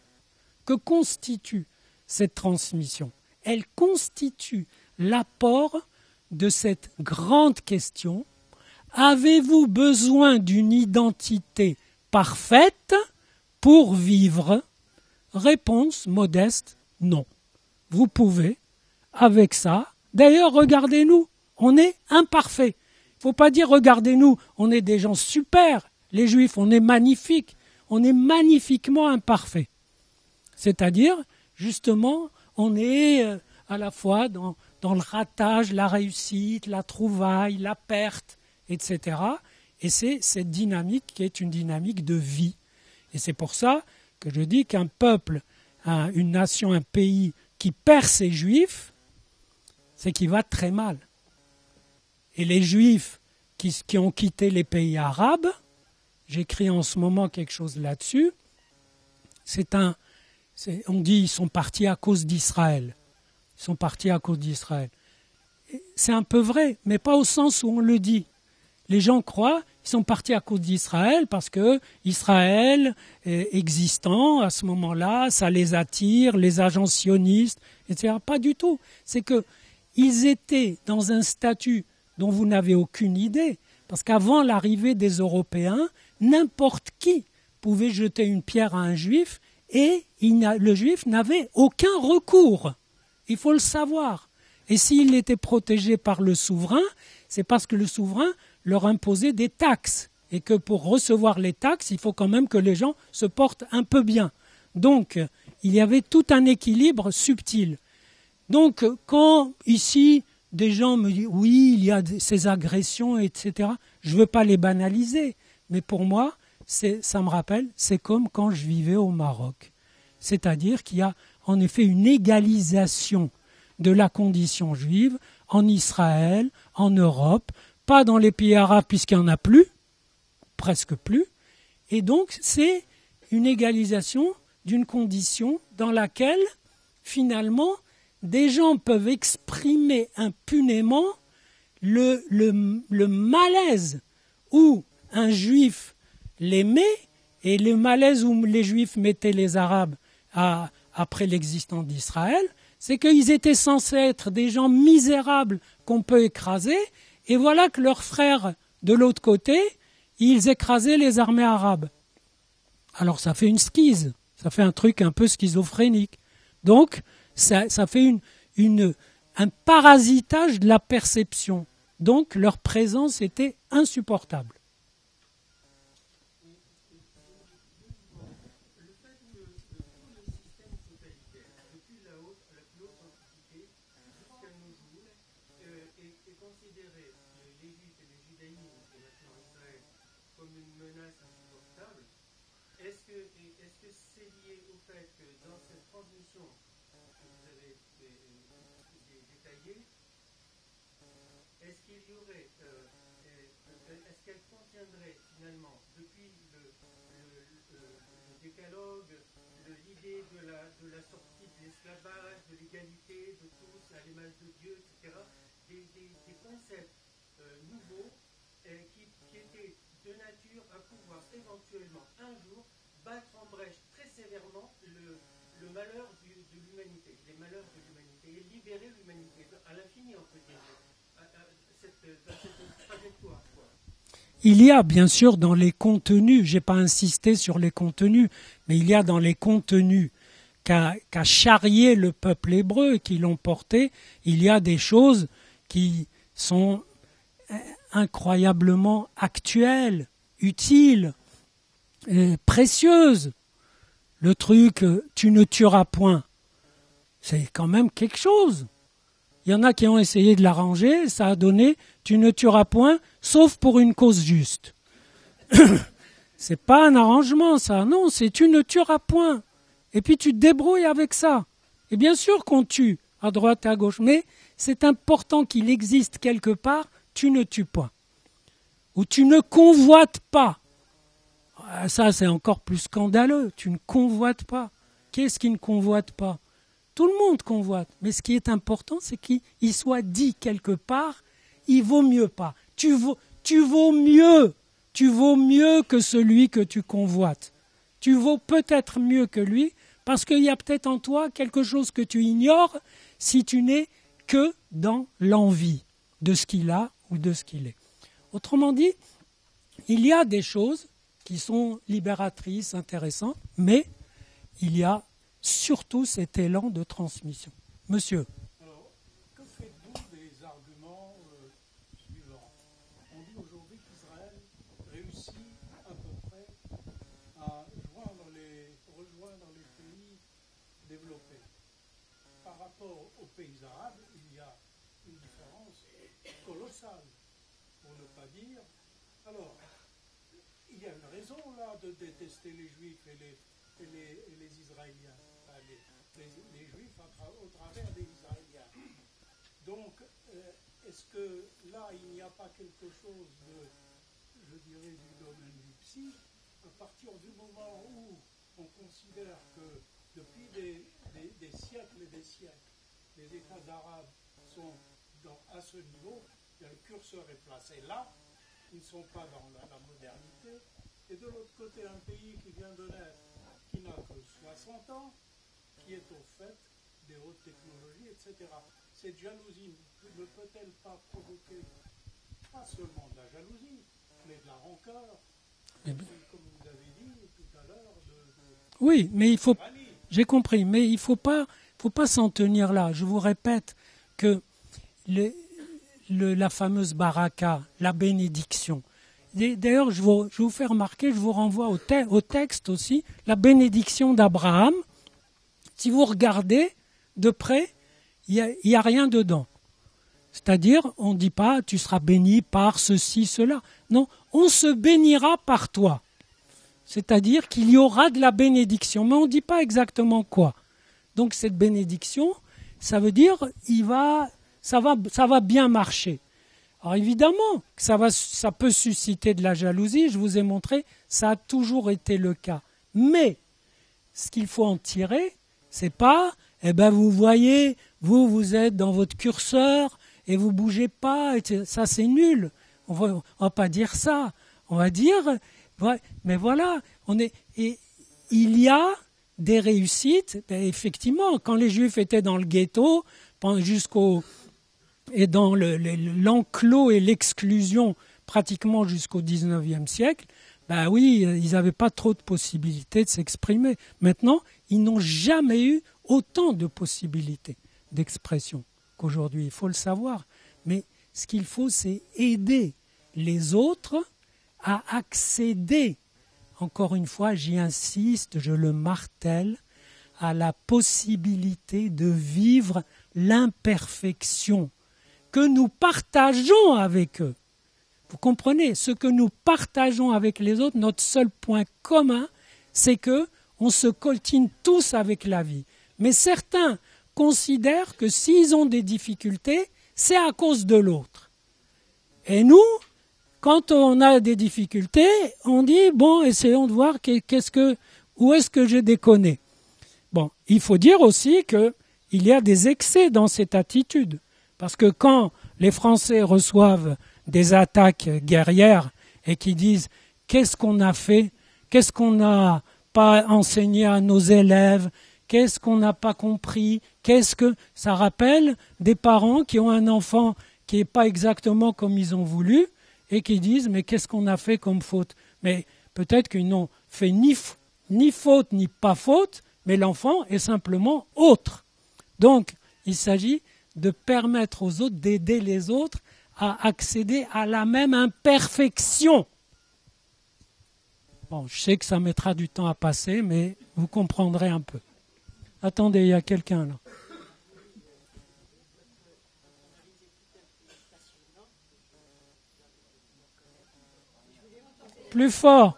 S3: cette transmission. Elle constitue l'apport de cette grande question: avez-vous besoin d'une identité parfaite pour vivre? Réponse modeste, non. Vous pouvez, avec ça, d'ailleurs, regardez-nous, on est imparfaits. Il ne faut pas dire regardez-nous, on est des gens super, les Juifs, on est magnifiques, on est magnifiquement imparfaits. C'est-à-dire, justement, on est à la fois dans le ratage, la réussite, la trouvaille, la perte, etc. Et c'est cette dynamique qui est une dynamique de vie. Et c'est pour ça que je dis qu'un peuple, une nation, un pays qui perd ses juifs, c'est qu'il va très mal. Et les juifs qui ont quitté les pays arabes, j'écris en ce moment quelque chose là-dessus, on dit qu'ils sont partis à cause d'Israël. Ils sont partis à cause d'Israël. C'est un peu vrai, mais pas au sens où on le dit. Les gens croient qu'ils sont partis à cause d'Israël parce que Israël existant à ce moment-là, ça les attire, les agents sionistes, etc. Pas du tout. C'est qu'ils étaient dans un statut dont vous n'avez aucune idée, parce qu'avant l'arrivée des Européens, n'importe qui pouvait jeter une pierre à un juif et le juif n'avait aucun recours. Il faut le savoir. Et s'il était protégé par le souverain, c'est parce que le souverain leur imposait des taxes. Et que pour recevoir les taxes, il faut quand même que les gens se portent un peu bien. Donc, il y avait tout un équilibre subtil. Donc, quand ici, des gens me disent « oui, il y a ces agressions, etc. », je ne veux pas les banaliser. Mais pour moi, ça me rappelle, c'est comme quand je vivais au Maroc. C'est-à-dire qu'il y a en effet une égalisation de la condition juive en Israël, en Europe, pas dans les pays arabes puisqu'il n'y en a plus, presque plus. Et donc c'est une égalisation d'une condition dans laquelle finalement des gens peuvent exprimer impunément le malaise où un juif les met, et le malaise où les juifs mettaient les arabes après l'existence d'Israël, c'est qu'ils étaient censés être des gens misérables qu'on peut écraser, et voilà que leurs frères de l'autre côté, ils écrasaient les armées arabes. Alors ça fait une schise, ça fait un truc un peu schizophrénique. Donc ça fait un parasitage de la perception. Donc leur présence était insupportable.
S4: Est-ce qu'elle contiendrait finalement, depuis le décalogue, l'idée de la sortie de l'esclavage, de l'égalité de tous à l'image de Dieu, etc., des concepts nouveaux qui étaient de nature à pouvoir éventuellement un jour battre en brèche très sévèrement le malheur de l'humanité, les malheurs de l'humanité, et libérer l'humanité à l'infini, on peut dire, dans cette trajectoire, quoi.
S3: Il y a bien sûr dans les contenus, je n'ai pas insisté sur les contenus, mais il y a dans les contenus qu'a charrié le peuple hébreu et qui l'ont porté, il y a des choses qui sont incroyablement actuelles, utiles, précieuses. Le truc « tu ne tueras point », c'est quand même quelque chose. Il y en a qui ont essayé de l'arranger, ça a donné « tu ne tueras point, sauf pour une cause juste ». C'est pas un arrangement, ça. Non, c'est « tu ne tueras point ». Et puis tu te débrouilles avec ça. Et bien sûr qu'on tue, à droite et à gauche, mais c'est important qu'il existe quelque part « tu ne tues pas ». Ou « tu ne convoites pas ». Ça, c'est encore plus scandaleux. Tu ne convoites pas. Qu'est-ce qui ne convoite pas ? Tout le monde convoite. Mais ce qui est important, c'est qu'il soit dit quelque part, il vaut mieux pas. Tu vaux mieux. Tu vaux mieux que celui que tu convoites. Tu vaux peut-être mieux que lui, parce qu'il y a peut-être en toi quelque chose que tu ignores si tu n'es que dans l'envie de ce qu'il a ou de ce qu'il est. Autrement dit, il y a des choses qui sont libératrices, intéressantes, mais il y a surtout cet élan de transmission. Monsieur.
S5: Alors, que faites-vous des arguments suivants ? On dit aujourd'hui qu'Israël réussit à peu près à rejoindre les pays développés. Par rapport aux pays arabes, il y a une différence colossale, pour ne pas dire. Alors, il y a une raison là de détester les Juifs et les Israéliens, enfin, les Juifs au travers des Israéliens. Donc, est-ce que là, il n'y a pas quelque chose de, je dirais, du domaine du psy, à partir du moment où on considère que depuis des siècles et des siècles, les États arabes sont à ce niveau, le curseur est placé là, ils ne sont pas dans la modernité, et de l'autre côté, un pays qui vient de naître, qui n'a que 60 ans, qui est au fait des hautes technologies, etc. Cette jalousie ne peut-elle pas provoquer, pas seulement de la jalousie, mais de la rancœur, comme vous avez dit tout à l'heure,
S3: oui, mais il faut... J'ai compris, mais il ne faut pas s'en tenir là. Je vous répète que la fameuse baraka, la bénédiction. D'ailleurs, je vous fais remarquer, je vous renvoie au texte aussi, la bénédiction d'Abraham. Si vous regardez de près, il n'y a rien dedans. C'est-à-dire, on ne dit pas, tu seras béni par ceci, cela. Non, on se bénira par toi. C'est-à-dire qu'il y aura de la bénédiction, mais on ne dit pas exactement quoi. Donc cette bénédiction, ça veut dire, ça va bien marcher. Alors évidemment, ça peut susciter de la jalousie, je vous ai montré, ça a toujours été le cas. Mais ce qu'il faut en tirer, c'est pas, vous voyez, vous êtes dans votre curseur et vous bougez pas, et ça c'est nul. On va pas dire ça. On va dire, mais voilà, et il y a des réussites. Effectivement, quand les Juifs étaient dans le ghetto, et dans l'enclos et l'exclusion pratiquement jusqu'au XIXe siècle, oui, ils n'avaient pas trop de possibilités de s'exprimer. Maintenant, ils n'ont jamais eu autant de possibilités d'expression qu'aujourd'hui. Il faut le savoir. Mais Ce qu'il faut, c'est aider les autres à accéder, encore une fois, j'y insiste, je le martèle, à la possibilité de vivre l'imperfection que nous partageons avec eux. Vous comprenez, ce que nous partageons avec les autres, notre seul point commun, c'est que on se coltine tous avec la vie. Mais certains considèrent que s'ils ont des difficultés, c'est à cause de l'autre. Et nous, quand on a des difficultés, on dit, bon, essayons de voir où est-ce que j'ai déconné. Bon, il faut dire aussi qu'il y a des excès dans cette attitude. Parce que quand les Français reçoivent des attaques guerrières et qui disent « qu'est-ce qu'on a fait ? Qu'est-ce qu'on n'a pas enseigné à nos élèves ? Qu'est-ce qu'on n'a pas compris ? Qu'est-ce que… » Ça rappelle des parents qui ont un enfant qui n'est pas exactement comme ils ont voulu et qui disent « mais qu'est-ce qu'on a fait comme faute ?» Mais peut-être qu'ils n'ont fait ni faute ni pas faute, mais l'enfant est simplement autre. Donc, il s'agit de permettre aux autres, d'aider les autres à accéder à la même imperfection. Bon, je sais que ça mettra du temps à passer, mais vous comprendrez un peu. Attendez, il y a quelqu'un là. Plus fort.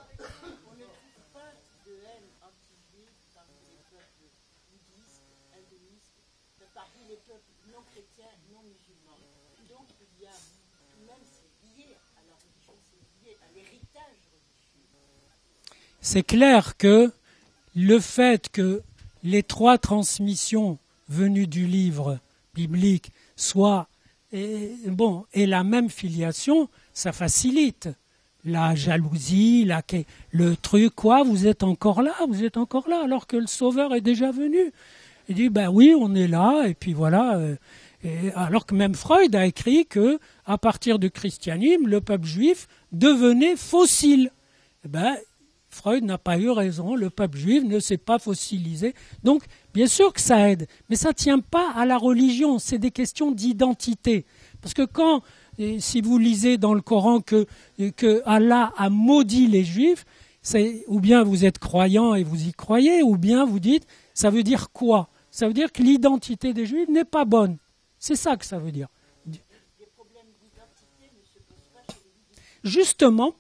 S3: C'est clair que le fait que les 3 transmissions venues du livre biblique soient et la même filiation, ça facilite la jalousie, le truc, quoi, vous êtes encore là, alors que le Sauveur est déjà venu. Il dit, ben oui, on est là, et puis voilà. Alors que même Freud a écrit que, à partir du christianisme, le peuple juif devenait fossile. Freud n'a pas eu raison, le peuple juif ne s'est pas fossilisé. Donc, bien sûr que ça aide, mais ça ne tient pas à la religion, c'est des questions d'identité. Parce que si vous lisez dans le Coran que Allah a maudit les juifs, ou bien vous êtes croyant et vous y croyez, ou bien vous dites, ça veut dire quoi ? Ça veut dire que l'identité des juifs n'est pas bonne. C'est ça que ça veut dire. Justement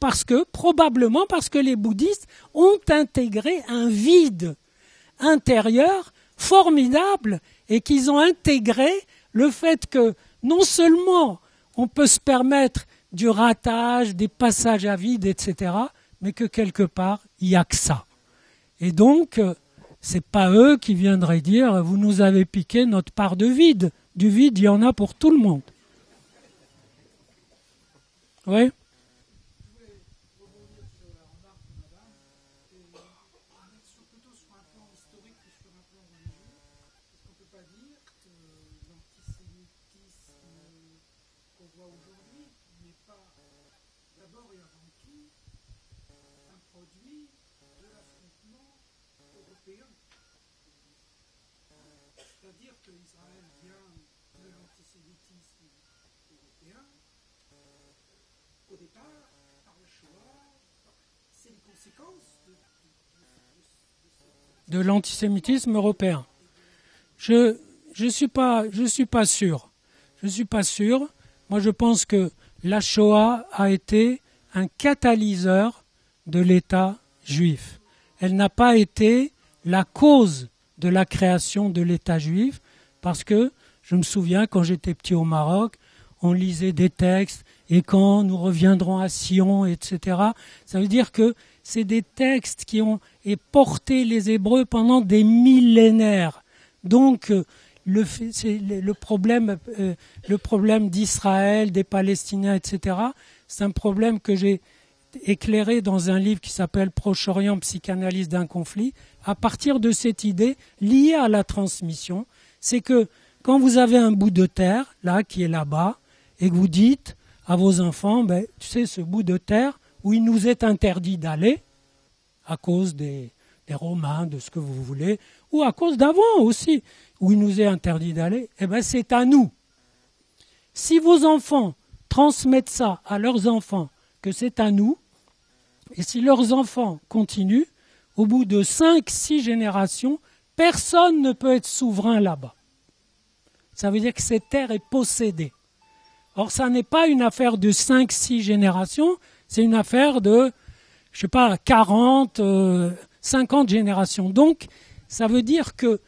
S3: probablement parce que les bouddhistes ont intégré un vide intérieur formidable et qu'ils ont intégré le fait que non seulement on peut se permettre du ratage, des passages à vide, etc., mais que quelque part, il n'y a que ça. Et donc, ce n'est pas eux qui viendraient dire « vous nous avez piqué notre part de vide ». Du vide, il y en a pour tout le monde. Oui ?
S5: C'est-à-dire qu'Israël vient de l'antisémitisme européen, au départ, par le Shoah, c'est les conséquences
S3: de l'antisémitisme européen. Je suis pas sûr. Je suis pas sûr. Moi, je pense que la Shoah a été un catalyseur de l'État juif. Elle n'a pas été la cause de la création de l'État juif, parce que je me souviens quand j'étais petit au Maroc, on lisait des textes, et quand nous reviendrons à Sion, etc. Ça veut dire que c'est des textes qui ont porté les Hébreux pendant des millénaires. Donc, le problème d'Israël, des Palestiniens, etc., c'est un problème que j'ai éclairé dans un livre qui s'appelle « Proche-Orient, psychanalyse d'un conflit », à partir de cette idée liée à la transmission, c'est que quand vous avez un bout de terre, là, qui est là-bas, et que vous dites à vos enfants, tu sais, ce bout de terre où il nous est interdit d'aller, à cause des Romains, de ce que vous voulez, ou à cause d'avant aussi, où il nous est interdit d'aller, c'est à nous. Si vos enfants transmettent ça à leurs enfants, que c'est à nous, et si leurs enfants continuent, au bout de 5-6 générations, personne ne peut être souverain là-bas. Ça veut dire que cette terre est possédée. Or, ça n'est pas une affaire de 5-6 générations, c'est une affaire de, 40, 50 générations. Donc, ça veut dire que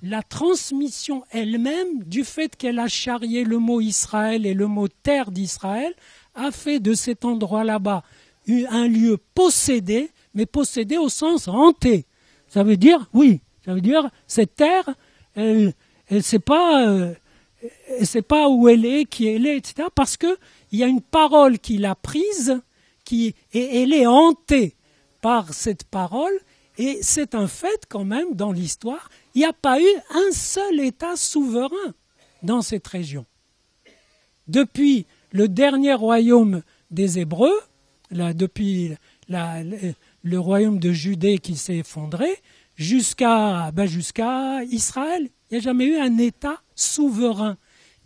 S3: la transmission elle-même, du fait qu'elle a charrié le mot Israël et le mot terre d'Israël, a fait de cet endroit là-bas un lieu possédé, mais possédé au sens hanté. Ça veut dire, cette terre, elle ne sait pas où elle est, qui elle est, etc. Parce qu'il y a une parole qui l'a prise, et elle est hantée par cette parole, et c'est un fait quand même dans l'histoire. Il n'y a pas eu un seul État souverain dans cette région. Depuis le dernier royaume des Hébreux, depuis le royaume de Judée qui s'est effondré, jusqu'à Israël, il n'y a jamais eu un État souverain.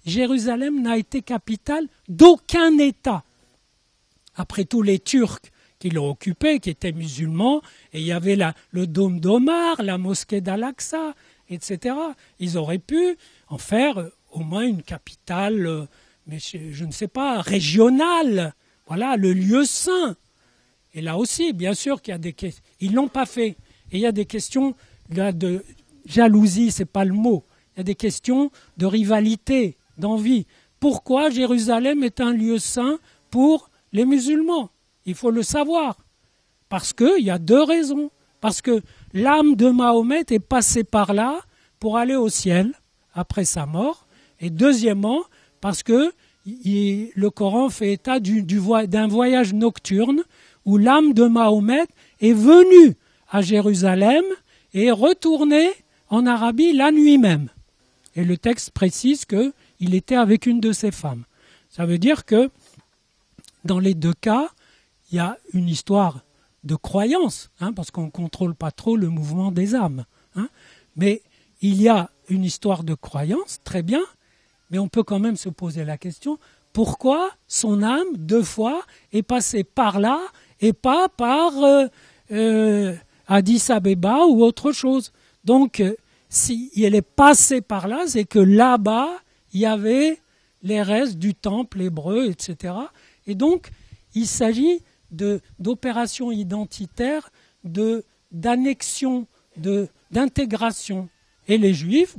S3: Jérusalem n'a été capitale d'aucun État. Après tous les Turcs qui l'ont occupé, qui étaient musulmans, et il y avait le dôme d'Omar, la mosquée d'Al-Aqsa, etc. Ils auraient pu en faire au moins une capitale, mais je ne sais pas, régionale. Voilà, le lieu saint. Et là aussi, bien sûr qu'il y a des questions. Ils ne l'ont pas fait. Et il y a des questions là, de jalousie, ce n'est pas le mot. Il y a des questions de rivalité, d'envie. Pourquoi Jérusalem est un lieu saint pour les musulmans? Il faut le savoir. Parce qu'il y a 2 raisons. Parce que l'âme de Mahomet est passée par là pour aller au ciel après sa mort. Et deuxièmement, parce que le Coran fait état d'un voyage nocturne où l'âme de Mahomet est venue à Jérusalem et est retournée en Arabie la nuit même. Et le texte précise qu'il était avec une de ses femmes. Ça veut dire que dans les 2 cas, il y a une histoire de croyance, parce qu'on ne contrôle pas trop le mouvement des âmes. Mais il y a une histoire de croyance, très bien, mais on peut quand même se poser la question, pourquoi son âme, 2 fois, est passée par là et pas par Addis Abeba ou autre chose? Donc, si elle est passée par là, c'est que là-bas, il y avait les restes du temple hébreu, etc. Et donc, il s'agit d'opérations identitaires, d'annexion, d'intégration. Et les Juifs,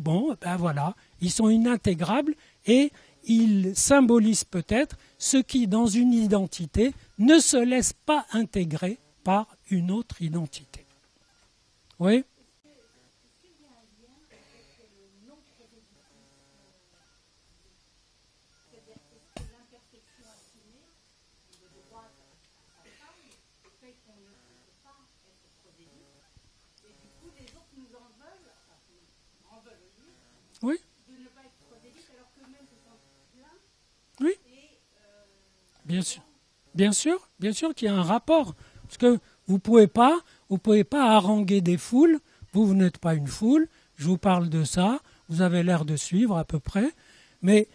S3: ils sont inintégrables et ils symbolisent peut-être ce qui, dans une identité, ne se laisse pas intégrer par une autre identité. Oui ? Oui. Oui. Bien sûr qu'il y a un rapport. Parce que vous pouvez pas haranguer des foules. Vous n'êtes pas une foule. Je vous parle de ça. Vous avez l'air de suivre à peu près. Mais,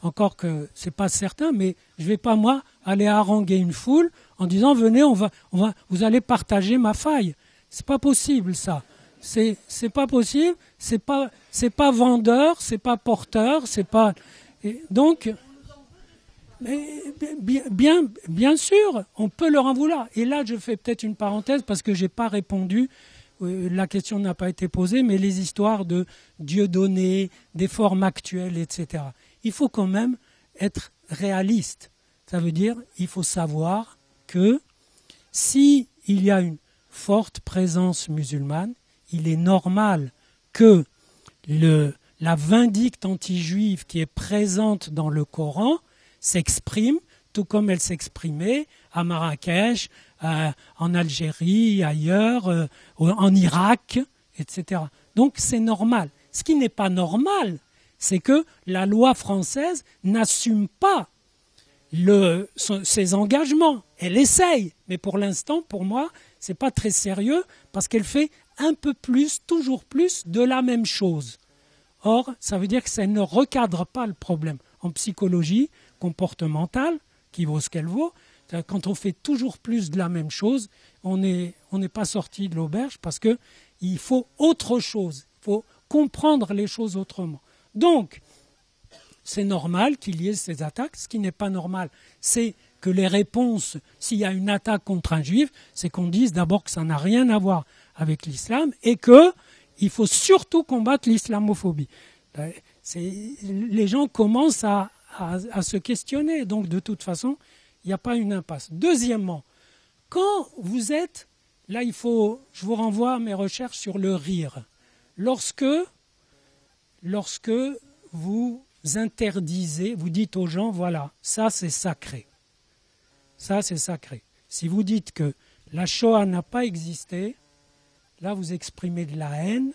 S3: encore que c'est pas certain, mais je vais pas, moi, aller haranguer une foule en disant, venez, vous allez partager ma faille. C'est pas possible, ça. C'est pas possible, c'est pas vendeur, c'est pas porteur, c'est pas. Et donc, bien sûr, on peut leur en vouloir. Et là, je fais peut-être une parenthèse parce que j'ai pas répondu. La question n'a pas été posée, mais les histoires de Dieudonné, des formes actuelles, etc. Il faut quand même être réaliste. Ça veut dire, il faut savoir que si il y a une forte présence musulmane, il est normal que la vindicte anti-juive qui est présente dans le Coran s'exprime, tout comme elle s'exprimait à Marrakech, en Algérie, ailleurs, en Irak, etc. Donc c'est normal. Ce qui n'est pas normal, c'est que la loi française n'assume pas ses engagements. Elle essaye, mais pour l'instant, pour moi, c'est pas très sérieux parce qu'elle fait un peu plus, toujours plus, de la même chose. Or, ça veut dire que ça ne recadre pas le problème. en psychologie comportementale, qui vaut ce qu'elle vaut. Quand on fait toujours plus de la même chose, on n'est pas sorti de l'auberge parce qu'il faut autre chose. Il faut comprendre les choses autrement. Donc, c'est normal qu'il y ait ces attaques. Ce qui n'est pas normal, c'est que les réponses, s'il y a une attaque contre un juif, c'est qu'on dise d'abord que ça n'a rien à voir avec l'islam et qu'il faut surtout combattre l'islamophobie. Les gens commencent à se questionner. Donc, de toute façon, il n'y a pas une impasse. Deuxièmement, quand vous êtes... Là, je vous renvoie à mes recherches sur le rire. Lorsque vous interdisez, vous dites aux gens, voilà, ça c'est sacré. Ça c'est sacré. Si vous dites que la Shoah n'a pas existé, là vous exprimez de la haine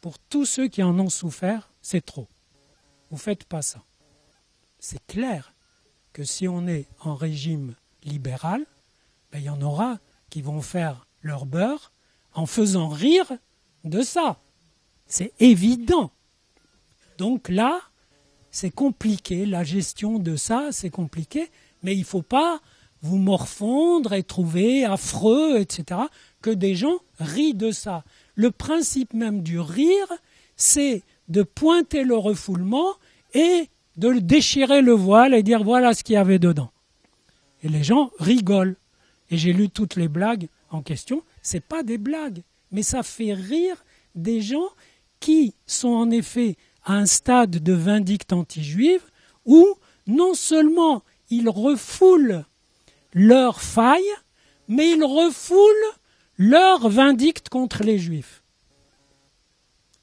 S3: pour tous ceux qui en ont souffert, c'est trop. Vous ne faites pas ça. C'est clair que si on est en régime libéral, il y en aura qui vont faire leur beurre en faisant rire de ça. C'est évident. Donc là, c'est compliqué, la gestion de ça, c'est compliqué, mais il ne faut pas vous morfondre et trouver affreux, etc., que des gens rient de ça. Le principe même du rire, c'est de pointer le refoulement et de déchirer le voile et dire voilà ce qu'il y avait dedans. Et les gens rigolent. Et j'ai lu toutes les blagues en question. Ce n'est pas des blagues, mais ça fait rire des gens qui sont en effet à un stade de vindicte anti-juive où non seulement ils refoulent leurs failles, mais ils refoulent leur vindicte contre les juifs.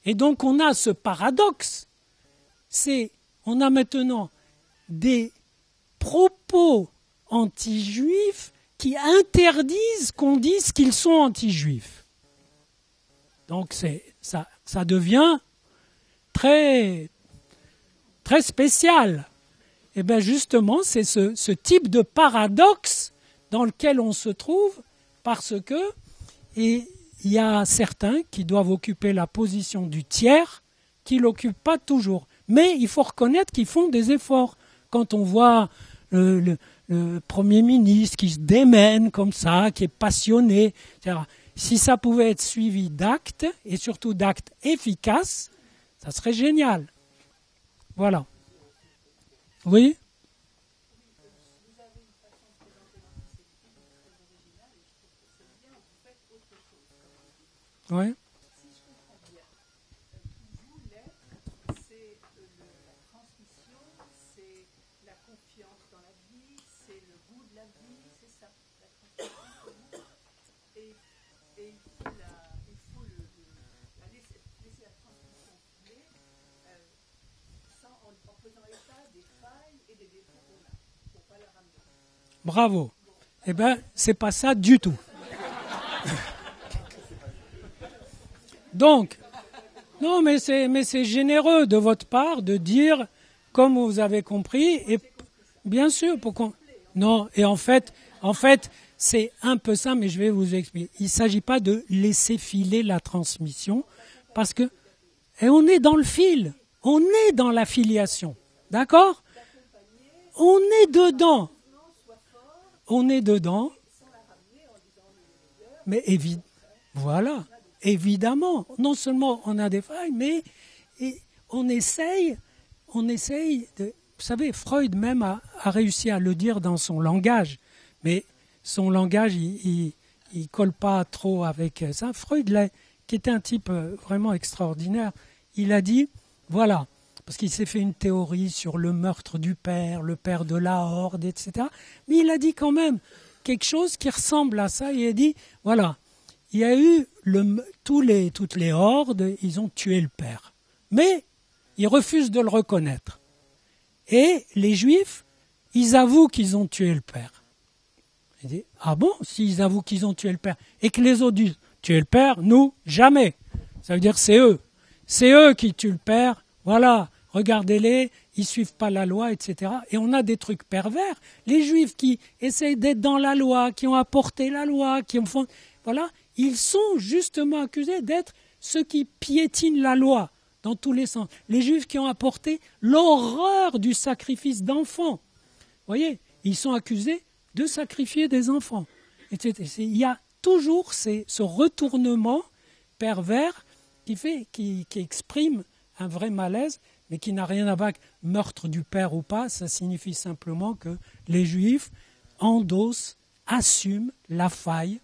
S3: Et donc on a ce paradoxe. On a maintenant des propos anti-juifs qui interdisent qu'on dise qu'ils sont anti-juifs. Donc ça devient très, très spécial. Et bien justement, c'est ce type de paradoxe dans lequel on se trouve parce que il y a certains qui doivent occuper la position du tiers qui ne l'occupent pas toujours. Mais il faut reconnaître qu'ils font des efforts. Quand on voit le Premier ministre qui se démène comme ça, qui est passionné, etc. Si ça pouvait être suivi d'actes, et surtout d'actes efficaces, ça serait génial. Voilà. Oui ? Oui. Bravo. Eh bien, c'est pas ça du tout. Donc, non, mais c'est généreux de votre part de dire, comme vous avez compris, et bien sûr, non, et en fait, c'est un peu ça, mais je vais vous expliquer. Il ne s'agit pas de laisser filer la transmission, parce que, et on est dans le fil, on est dans l'affiliation, d'accord ? On est dedans. On est dedans, mais voilà, évidemment, non seulement on a des failles, mais on essaye de... Vous savez, Freud même a réussi à le dire dans son langage, mais son langage, il colle pas trop avec ça. Freud, qui était un type vraiment extraordinaire, il a dit, voilà, parce qu'il s'est fait une théorie sur le meurtre du père, le père de la horde, etc. Mais il a dit quand même quelque chose qui ressemble à ça. Il a dit, voilà, il y a eu toutes les hordes, ils ont tué le père. Mais ils refusent de le reconnaître. Et les Juifs, ils avouent qu'ils ont tué le père. Il dit, ah bon, s'ils avouent qu'ils ont tué le père, et que les autres disent, tuer le père, nous, jamais. Ça veut dire c'est eux. C'est eux qui tuent le père, voilà. Regardez-les, ils ne suivent pas la loi, etc. Et on a des trucs pervers. Les Juifs qui essayent d'être dans la loi, qui ont apporté la loi, voilà, ils sont justement accusés d'être ceux qui piétinent la loi. dans tous les sens. Les Juifs qui ont apporté l'horreur du sacrifice d'enfants. Vous voyez, ils sont accusés de sacrifier des enfants. Etc. Il y a toujours ce retournement pervers qui exprime un vrai malaise, mais qui n'a rien à voir avec meurtre du père ou pas. Ça signifie simplement que les Juifs endossent, assument la faille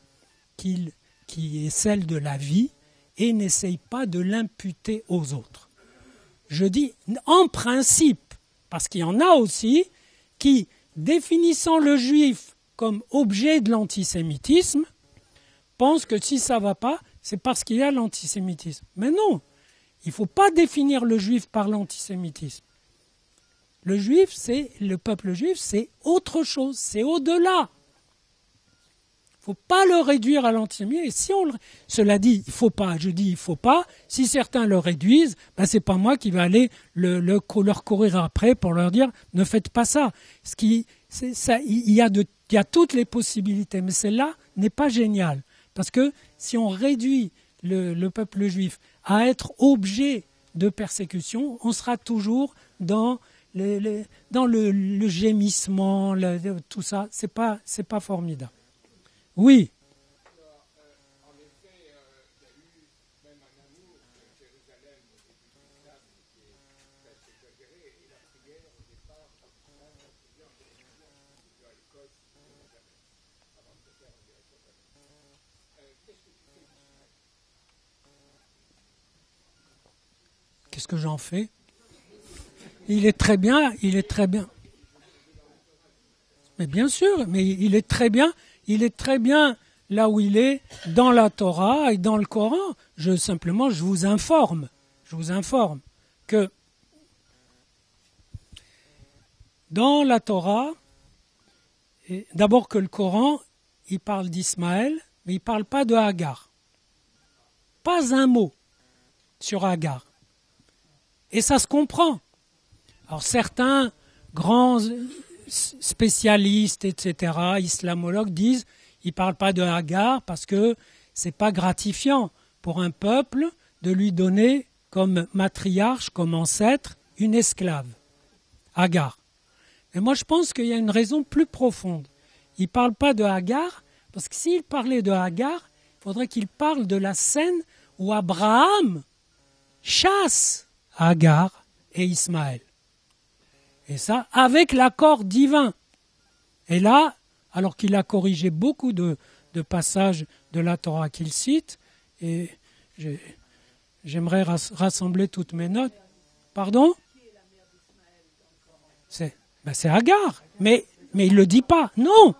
S3: qui est celle de la vie et n'essayent pas de l'imputer aux autres. Je dis en principe, parce qu'il y en a aussi qui, définissant le Juif comme objet de l'antisémitisme, pensent que si ça ne va pas, c'est parce qu'il y a l'antisémitisme. Mais non, il ne faut pas définir le Juif par l'antisémitisme. Le peuple juif, c'est autre chose, c'est au-delà. Il ne faut pas le réduire à l'antisémitisme. Cela dit, il ne faut pas. Si certains le réduisent, ce n'est pas moi qui vais aller leur courir après pour leur dire ne faites pas ça. Il y a toutes les possibilités, mais celle-là n'est pas géniale. Parce que si on réduit le peuple juif à être objet de persécution, on sera toujours dans le gémissement, tout ça. C'est pas formidable. Oui.
S6: En effet, il y a eu même un amour de Jérusalem au début de l'islam qui est presque exagéré, et la prière au départ, pratiquement, la prière en télévision, à l'Écosse, Jérusalem, avant de se faire en direction de qu'est-ce que tu fais d'Israël?
S3: Qu'est-ce que j'en fais? Il est très bien. Mais bien sûr, mais il est très bien là où il est, dans la Torah et dans le Coran. Je vous informe que dans la Torah, d'abord que le Coran, il parle d'Ismaël, mais il ne parle pas de Hagar. Pas un mot sur Hagar. Et ça se comprend. Alors certains grands spécialistes, etc., islamologues disent il ne parle pas de Hagar parce que ce n'est pas gratifiant pour un peuple de lui donner comme matriarche, comme ancêtre, une esclave, Hagar. Mais moi je pense qu'il y a une raison plus profonde. Il ne parle pas de Hagar parce que s'il parlait de Hagar, il faudrait qu'il parle de la scène où Abraham chasse Hagar et Ismaël. Et ça, avec l'accord divin. Et là, alors qu'il a corrigé beaucoup de passages de la Torah qu'il cite, et j'aimerais rassembler toutes mes notes. Pardon ? C'est Hagar. Mais il ne le dit pas. Non.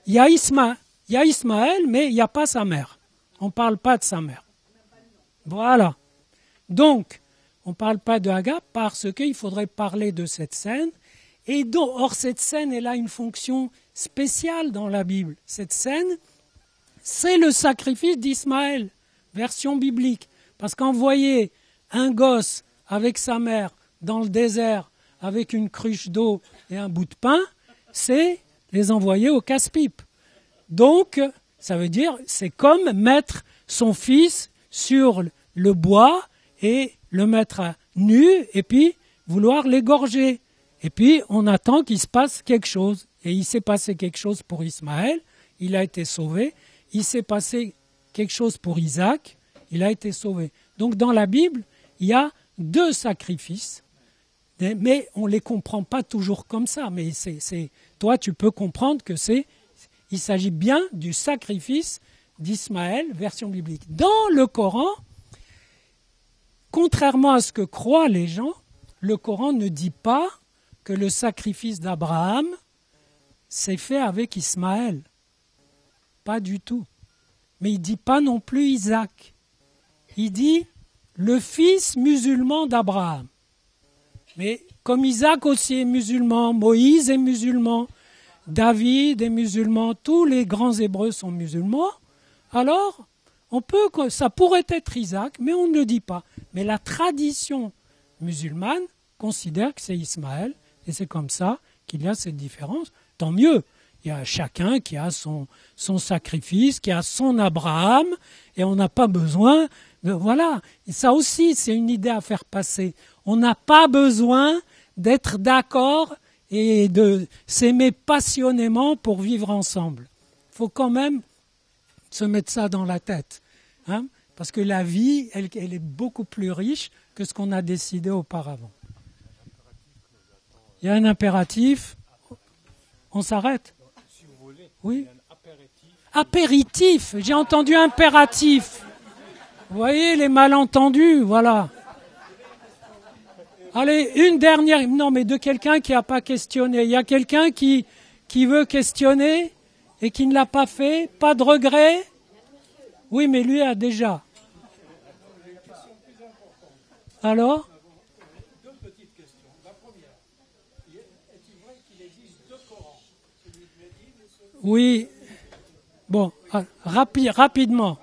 S3: Il y a Ismaël, mais il n'y a pas sa mère. On ne parle pas de sa mère. Voilà. Donc, on ne parle pas de Hagar parce qu'il faudrait parler de cette scène. Or, cette scène, elle a une fonction spéciale dans la Bible. Cette scène, c'est le sacrifice d'Ismaël, version biblique. Parce qu'envoyer un gosse avec sa mère dans le désert avec une cruche d'eau et un bout de pain, c'est les envoyer au casse-pipe. Donc, ça veut dire, c'est comme mettre son fils sur le bois et le mettre à nu et puis vouloir l'égorger. Et puis on attend qu'il se passe quelque chose. Et il s'est passé quelque chose pour Ismaël, il a été sauvé. Il s'est passé quelque chose pour Isaac, il a été sauvé. Donc dans la Bible, il y a deux sacrifices, mais on ne les comprend pas toujours comme ça. Mais toi, tu peux comprendre que il s'agit bien du sacrifice d'Ismaël, version biblique. Dans le Coran, contrairement à ce que croient les gens, le Coran ne dit pas que le sacrifice d'Abraham s'est fait avec Ismaël. Pas du tout. Mais il ne dit pas non plus Isaac. Il dit le fils musulman d'Abraham. Mais comme Isaac aussi est musulman, Moïse est musulman, David est musulman, tous les grands Hébreux sont musulmans, alors ça pourrait être Isaac, mais on ne le dit pas. Mais la tradition musulmane considère que c'est Ismaël, et c'est comme ça qu'il y a cette différence. Tant mieux, il y a chacun qui a son sacrifice, qui a son Abraham, et on n'a pas besoin Voilà, et ça aussi, c'est une idée à faire passer. On n'a pas besoin d'être d'accord et de s'aimer passionnément pour vivre ensemble. Il faut quand même se mettre ça dans la tête, hein, parce que la vie, elle est beaucoup plus riche que ce qu'on a décidé auparavant. Il y a un impératif. On s'arrête? Oui. Apéritif, j'ai entendu impératif. Vous voyez les malentendus, voilà. Allez, une dernière. Non, mais de quelqu'un qui n'a pas questionné. Il y a quelqu'un qui veut questionner et qui ne l'a pas fait. Pas de regret? Oui, mais lui a déjà. Alors?
S5: Deux petites questions. La première, est-il vrai qu'il existe deux Corans, celui de Médine et celui de...
S3: Oui. Bon, rapidement.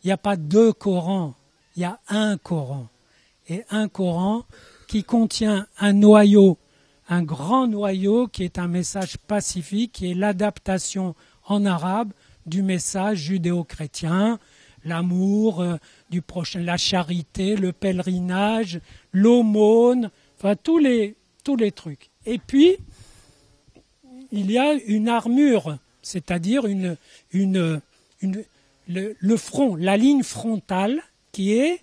S3: Il n'y a pas deux Corans, il y a un Coran. Et un Coran qui contient un noyau, un grand noyau qui est un message pacifique, qui est l'adaptation en arabe du message judéo-chrétien, l'amour du prochain, la charité, le pèlerinage, l'aumône, enfin tous les trucs. Et puis, il y a une armure, c'est-à-dire le front, la ligne frontale qui est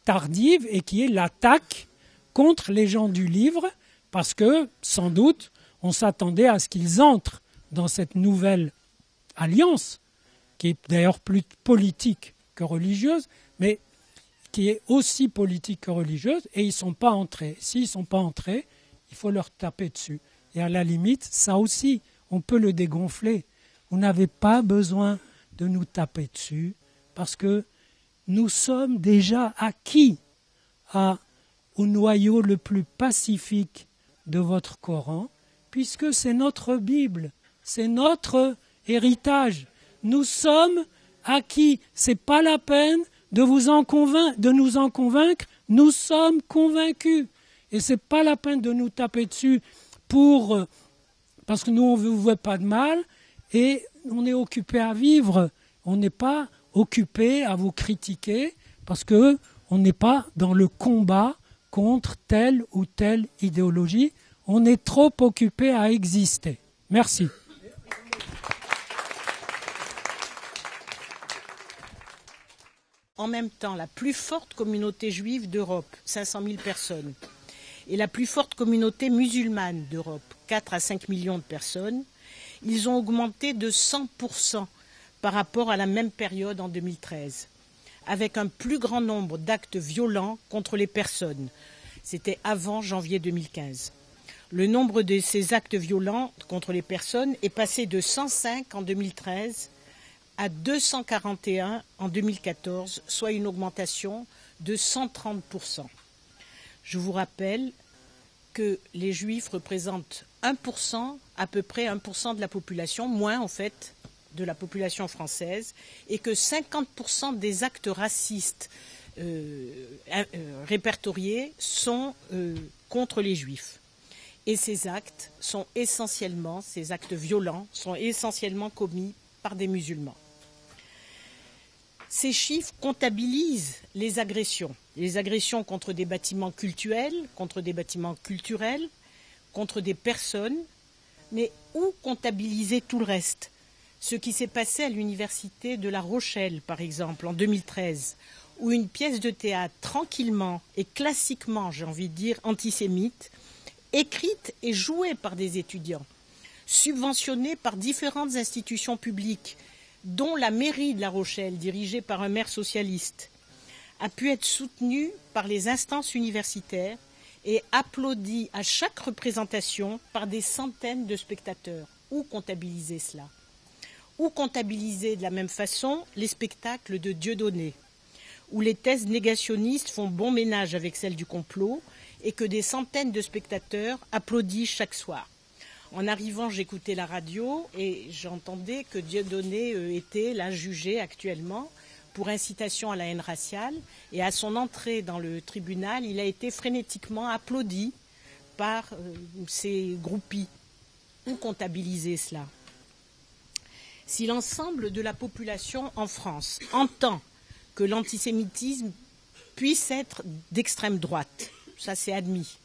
S3: tardive et qui est l'attaque contre les gens du livre, parce que, sans doute, on s'attendait à ce qu'ils entrent dans cette nouvelle alliance, qui est d'ailleurs plus politique que religieuse, mais qui est aussi politique que religieuse, et ils ne sont pas entrés. S'ils ne sont pas entrés, il faut leur taper dessus. Et à la limite, ça aussi, on peut le dégonfler. Vous n'avez pas besoin de nous taper dessus, parce que nous sommes déjà acquis au noyau le plus pacifique de votre Coran, puisque c'est notre Bible, c'est notre héritage. Nous sommes acquis. Ce n'est pas la peine de nous en convaincre, nous sommes convaincus. Et ce n'est pas la peine de nous taper dessus parce que nous, on ne vous veut pas de mal, et on est occupé à vivre. On n'est pas occupé à vous critiquer parce qu'on n'est pas dans le combat contre telle ou telle idéologie. On est trop occupé à exister. Merci.
S2: En même temps, la plus forte communauté juive d'Europe, 500 000 personnes, et la plus forte communauté musulmane d'Europe, 4 à 5 millions de personnes, ils ont augmenté de 100% par rapport à la même période en 2013, avec un plus grand nombre d'actes violents contre les personnes. C'était avant janvier 2015. Le nombre de ces actes violents contre les personnes est passé de 105 en 2013 à 241 en 2014, soit une augmentation de 130%. Je vous rappelle que les Juifs représentent 1%, à peu près 1% de la population, moins en fait, de la population française, et que 50% des actes racistes répertoriés sont contre les Juifs. Et ces actes violents, sont essentiellement commis par des musulmans. Ces chiffres comptabilisent les agressions contre des bâtiments cultuels, contre des bâtiments culturels, contre des personnes, mais où comptabiliser tout le reste? Ce qui s'est passé à l'université de La Rochelle, par exemple, en 2013, où une pièce de théâtre tranquillement et classiquement, j'ai envie de dire, antisémite, écrite et jouée par des étudiants, subventionnée par différentes institutions publiques, dont la mairie de La Rochelle, dirigée par un maire socialiste, a pu être soutenue par les instances universitaires et applaudie à chaque représentation par des centaines de spectateurs. Où comptabiliser cela? Ou comptabiliser de la même façon les spectacles de Dieudonné, où les thèses négationnistes font bon ménage avec celles du complot et que des centaines de spectateurs applaudissent chaque soir. En arrivant, j'écoutais la radio et j'entendais que Dieudonné était là jugé actuellement pour incitation à la haine raciale. Et à son entrée dans le tribunal, il a été frénétiquement applaudi par ses groupies. Où comptabiliser cela? Si l'ensemble de la population en France entend que l'antisémitisme puisse être d'extrême droite. Ça, c'est admis.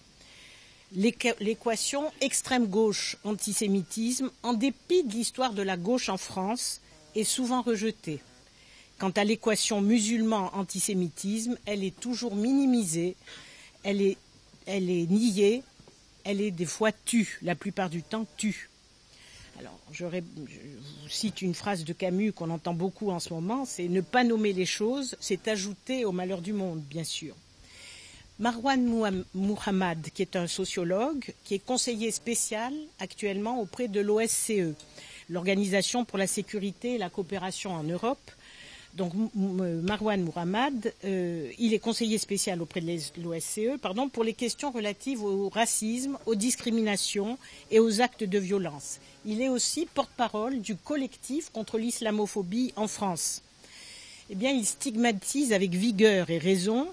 S2: L'équation extrême-gauche-antisémitisme, en dépit de l'histoire de la gauche en France, est souvent rejetée. Quant à l'équation musulman-antisémitisme, elle est toujours minimisée, elle est niée, elle est des fois tue, la plupart du temps tue. Alors, je vous cite une phrase de Camus qu'on entend beaucoup en ce moment, c'est « ne pas nommer les choses, c'est ajouter au malheur du monde, bien sûr ». Marwan Muhammad, qui est un sociologue, qui est conseiller spécial actuellement auprès de l'OSCE, l'Organisation pour la sécurité et la coopération en Europe. Donc Marwan Muhammad, il est conseiller spécial auprès de l'OSCE pour les questions relatives au racisme, aux discriminations et aux actes de violence. Il est aussi porte-parole du collectif contre l'islamophobie en France. Eh bien, il stigmatise avec vigueur et raison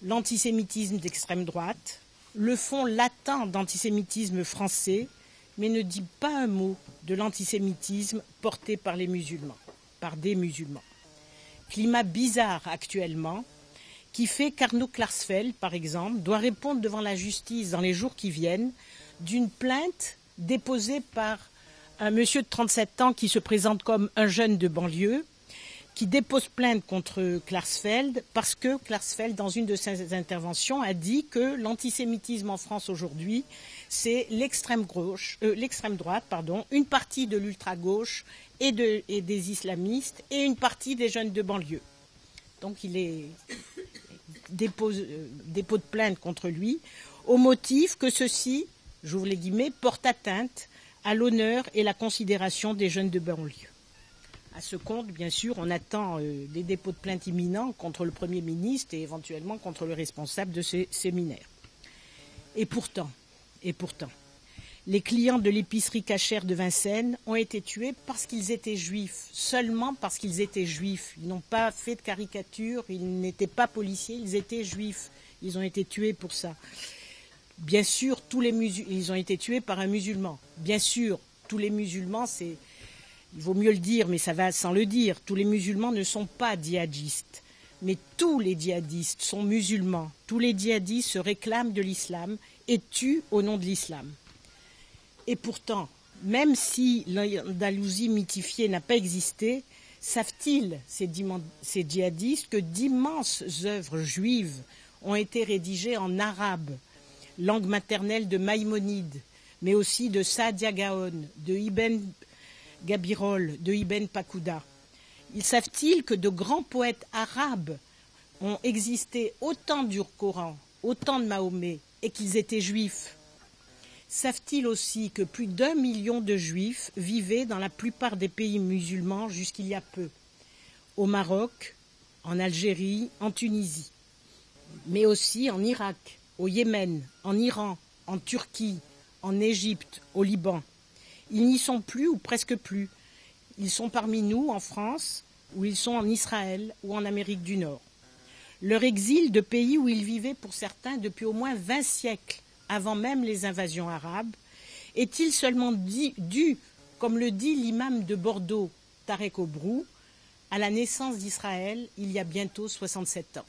S2: l'antisémitisme d'extrême droite, le fond latent d'antisémitisme français, mais ne dit pas un mot de l'antisémitisme porté par les musulmans, par des musulmans. Climat bizarre actuellement, qui fait qu'Arnaud Klarsfeld, par exemple, doit répondre devant la justice dans les jours qui viennent d'une plainte déposée par un monsieur de 37 ans qui se présente comme un jeune de banlieue, qui dépose plainte contre Klarsfeld parce que Klarsfeld, dans une de ses interventions, a dit que l'antisémitisme en France aujourd'hui, c'est l'extrême droite, une partie de l'ultra-gauche et des islamistes et une partie des jeunes de banlieue. Donc il dépose de plainte contre lui au motif que ceci, j'ouvre les guillemets, porte atteinte à l'honneur et la considération des jeunes de banlieue. À ce compte, bien sûr, on attend des dépôts de plainte imminents contre le Premier ministre et éventuellement contre le responsable de ces séminaires. Et pourtant, les clients de l'épicerie cachère de Vincennes ont été tués parce qu'ils étaient juifs, seulement parce qu'ils étaient juifs. Ils n'ont pas fait de caricature, ils n'étaient pas policiers, ils étaient juifs. Ils ont été tués pour ça. Bien sûr, ils ont été tués par un musulman. Bien sûr, tous les musulmans, il vaut mieux le dire, mais ça va sans le dire. Tous les musulmans ne sont pas djihadistes. Mais tous les djihadistes sont musulmans. Tous les djihadistes se réclament de l'islam et tuent au nom de l'islam. Et pourtant, même si l'Andalousie mythifiée n'a pas existé, savent-ils, ces djihadistes, que d'immenses œuvres juives ont été rédigées en arabe, langue maternelle de Maïmonide, mais aussi de Saadia Gaon, de Ibn Gabirol, de Ibn Pakouda. Ils savent-ils que de grands poètes arabes ont existé autant du Coran, autant de Mahomet, et qu'ils étaient juifs? Savent-ils aussi que plus d'1 million de juifs vivaient dans la plupart des pays musulmans jusqu'il y a peu, au Maroc, en Algérie, en Tunisie, mais aussi en Irak, au Yémen, en Iran, en Turquie, en Égypte, au Liban. Ils n'y sont plus ou presque plus. Ils sont parmi nous en France, ou ils sont en Israël ou en Amérique du Nord. Leur exil de pays où ils vivaient pour certains depuis au moins 20 siècles, avant même les invasions arabes, est-il seulement dû, comme le dit l'imam de Bordeaux, Tarek Obrou, à la naissance d'Israël il y a bientôt 67 ans?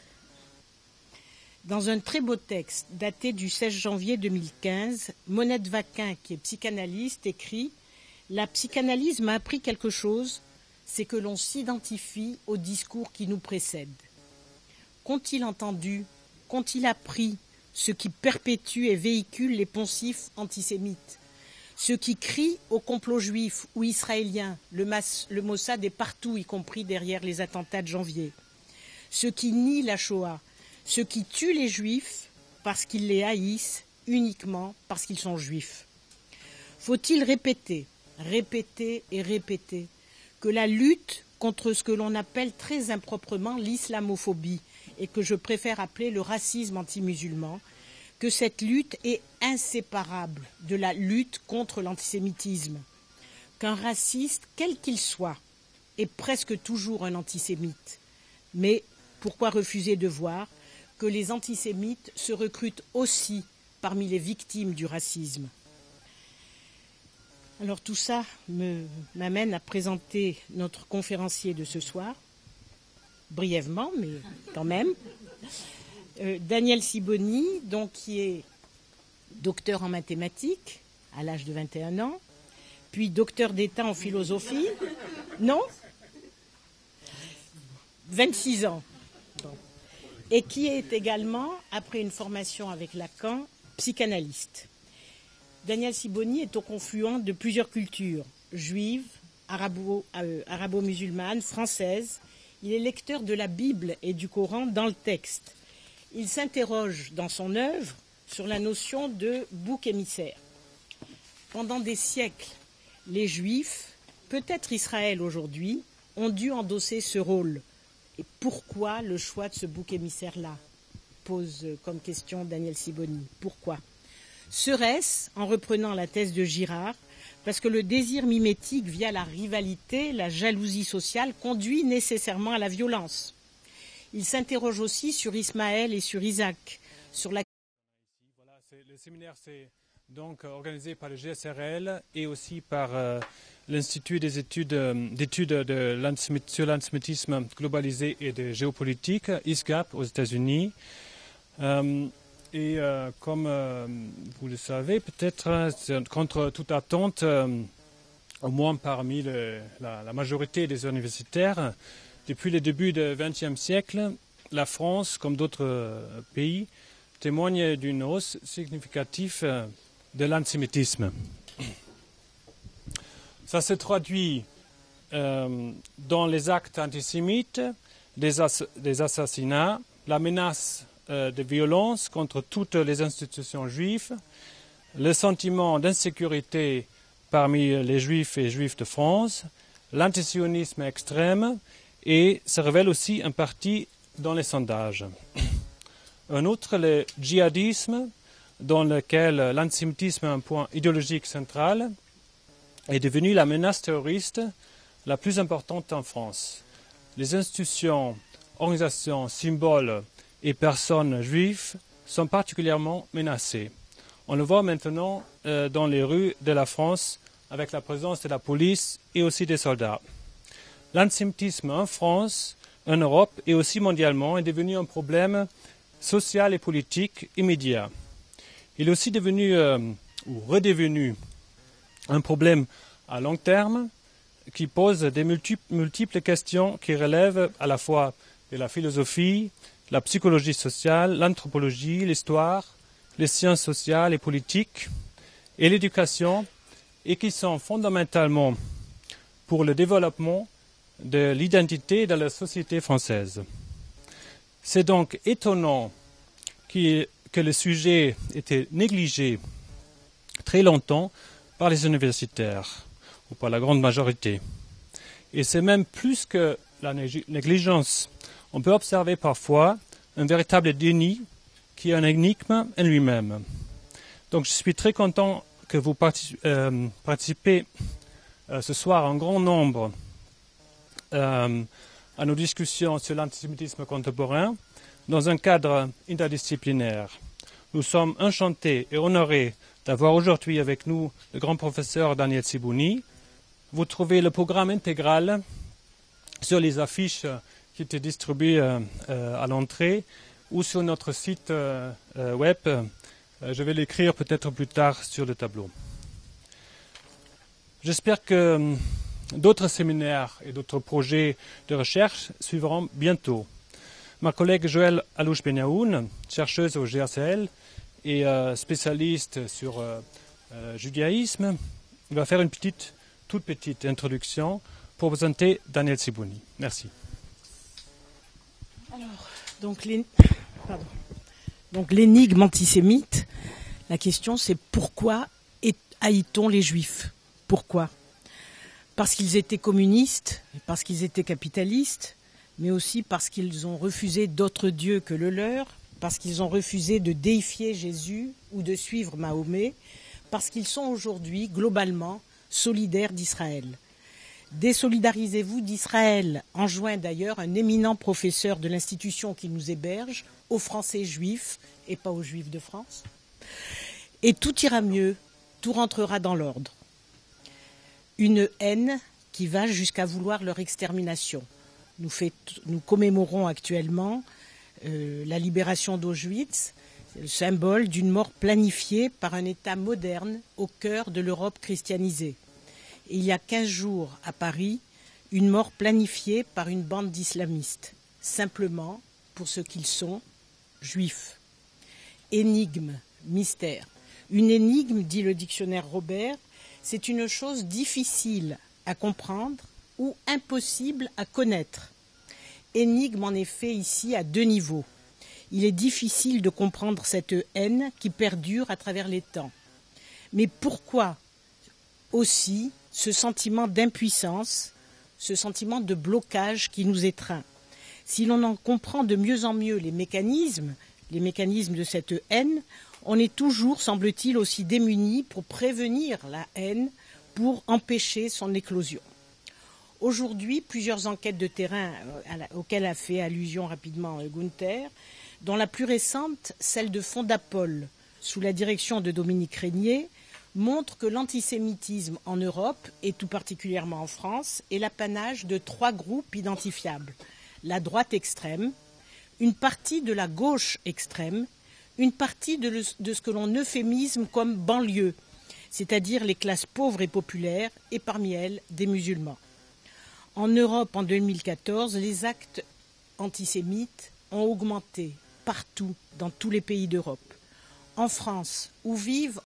S2: Dans un très beau texte daté du 16 janvier 2015, Monette Vaquin, qui est psychanalyste, écrit « La psychanalyse m'a appris quelque chose, c'est que l'on s'identifie au discours qui nous précède. Qu'ont-ils entendu, qu'ont-ils appris ceux qui perpétuent et véhiculent les poncifs antisémites, ceux qui crient au complot juif ou israélien, le Mossad est partout, y compris derrière les attentats de janvier, ceux qui nient la Shoah, ceux qui tuent les juifs parce qu'ils les haïssent uniquement parce qu'ils sont juifs. Faut-il répéter et répéter que la lutte contre ce que l'on appelle très improprement l'islamophobie et que je préfère appeler le racisme anti-musulman, que cette lutte est inséparable de la lutte contre l'antisémitisme, qu'un raciste, quel qu'il soit, est presque toujours un antisémite. Mais pourquoi refuser de voir que les antisémites se recrutent aussi parmi les victimes du racisme? Alors tout ça m'amène à présenter notre conférencier de ce soir. brièvement, mais quand même. Daniel Sibony, donc, qui est docteur en mathématiques à l'âge de 21 ans, puis docteur d'État en philosophie. Non 26 ans. Bon. Et qui est également, après une formation avec Lacan, psychanalyste. Daniel Sibony est au confluent de plusieurs cultures, juives, arabo-musulmanes, françaises. Il est lecteur de la Bible et du Coran dans le texte. Il s'interroge dans son œuvre sur la notion de bouc émissaire. Pendant des siècles, les Juifs, peut-être Israël aujourd'hui, ont dû endosser ce rôle. Et pourquoi le choix de ce bouc émissaire-là? Pose comme question Daniel Sibony. Pourquoi? Serait-ce, en reprenant la thèse de Girard, parce que le désir mimétique via la rivalité, la jalousie sociale, conduit nécessairement à la violence? Il s'interroge aussi sur Ismaël et sur Isaac, sur la...
S1: Voilà, le séminaire, c'est donc organisé par le GSRL et aussi par l'Institut des études sur l'antisémitisme globalisé et de géopolitique, ISGAP, aux États-Unis. Comme vous le savez, peut-être contre toute attente, au moins parmi la majorité des universitaires, depuis le début du XXe siècle, la France, comme d'autres pays, témoigne d'une hausse significative de l'antisémitisme. Ça se traduit dans les actes antisémites, des assassinats, la menace de violence contre toutes les institutions juives, le sentiment d'insécurité parmi les juifs et juifs de France, l'antisionisme extrême et se révèle aussi en partie dans les sondages. Un autre, le djihadisme, dans lequel l'antisémitisme est un point idéologique central, est devenu la menace terroriste la plus importante en France. Les institutions, organisations, symboles et personnes juives sont particulièrement menacées. On le voit maintenant dans les rues de la France avec la présence de la police et aussi des soldats. L'antisémitisme en France, en Europe et aussi mondialement est devenu un problème social et politique immédiat. Il est aussi devenu ou redevenu un problème à long terme qui pose des multiples questions qui relèvent à la fois de la philosophie, la psychologie sociale, l'anthropologie, l'histoire, les sciences sociales et politiques et l'éducation et qui sont fondamentalement pour le développement de l'identité de la société française. C'est donc étonnant que le sujet était négligé très longtemps par les universitaires, ou par la grande majorité. Et c'est même plus que la négligence. On peut observer parfois un véritable déni qui est un énigme en lui-même. Donc je suis très content que vous participez ce soir en grand nombre à nos discussions sur l'antisémitisme contemporain dans un cadre interdisciplinaire. Nous sommes enchantés et honorés d'avoir aujourd'hui avec nous le grand professeur Daniel Sibony. Vous trouvez le programme intégral sur les affiches qui étaient distribuées à l'entrée ou sur notre site web. Je vais l'écrire peut-être plus tard sur le tableau. J'espère que d'autres séminaires et d'autres projets de recherche suivront bientôt. Ma collègue Joëlle Alouche-Benyaoun, chercheuse au GRCL et spécialiste sur judaïsme, va faire une toute petite introduction pour présenter Daniel Sibony. Merci.
S2: Alors, donc l'énigme antisémite, la question c'est pourquoi haït-on les Juifs? Pourquoi? Parce qu'ils étaient communistes, parce qu'ils étaient capitalistes, mais aussi parce qu'ils ont refusé d'autres dieux que le leur, parce qu'ils ont refusé de déifier Jésus ou de suivre Mahomet, parce qu'ils sont aujourd'hui globalement solidaires d'Israël. Désolidarisez-vous d'Israël, enjoint d'ailleurs un éminent professeur de l'institution qui nous héberge, aux Français juifs et pas aux Juifs de France. Et tout ira mieux, tout rentrera dans l'ordre. Une haine qui va jusqu'à vouloir leur extermination. nous commémorons actuellement la libération d'Auschwitz, c'est le symbole d'une mort planifiée par un État moderne au cœur de l'Europe christianisée. Et il y a 15 jours, à Paris, une mort planifiée par une bande d'islamistes, simplement pour ce qu'ils sont, juifs. Énigme, mystère. Une énigme, dit le dictionnaire Robert, c'est une chose difficile à comprendre ou impossible à connaître. Énigme, en effet, ici, à 2 niveaux. Il est difficile de comprendre cette haine qui perdure à travers les temps. Mais pourquoi aussi ce sentiment d'impuissance, ce sentiment de blocage qui nous étreint? Si l'on en comprend de mieux en mieux les mécanismes de cette haine, on est toujours, semble-t-il, aussi démunis pour prévenir la haine, pour empêcher son éclosion. Aujourd'hui, plusieurs enquêtes de terrain auxquelles a fait allusion rapidement Gunther, dont la plus récente, celle de Fondapol, sous la direction de Dominique Régnier, montrent que l'antisémitisme en Europe, et tout particulièrement en France, est l'apanage de 3 groupes identifiables. La droite extrême, une partie de la gauche extrême, une partie de ce que l'on euphémisme comme banlieue, c'est-à-dire les classes pauvres et populaires, et parmi elles, des musulmans. En Europe, en 2014, les actes antisémites ont augmenté partout, dans tous les pays d'Europe. En France, où vivent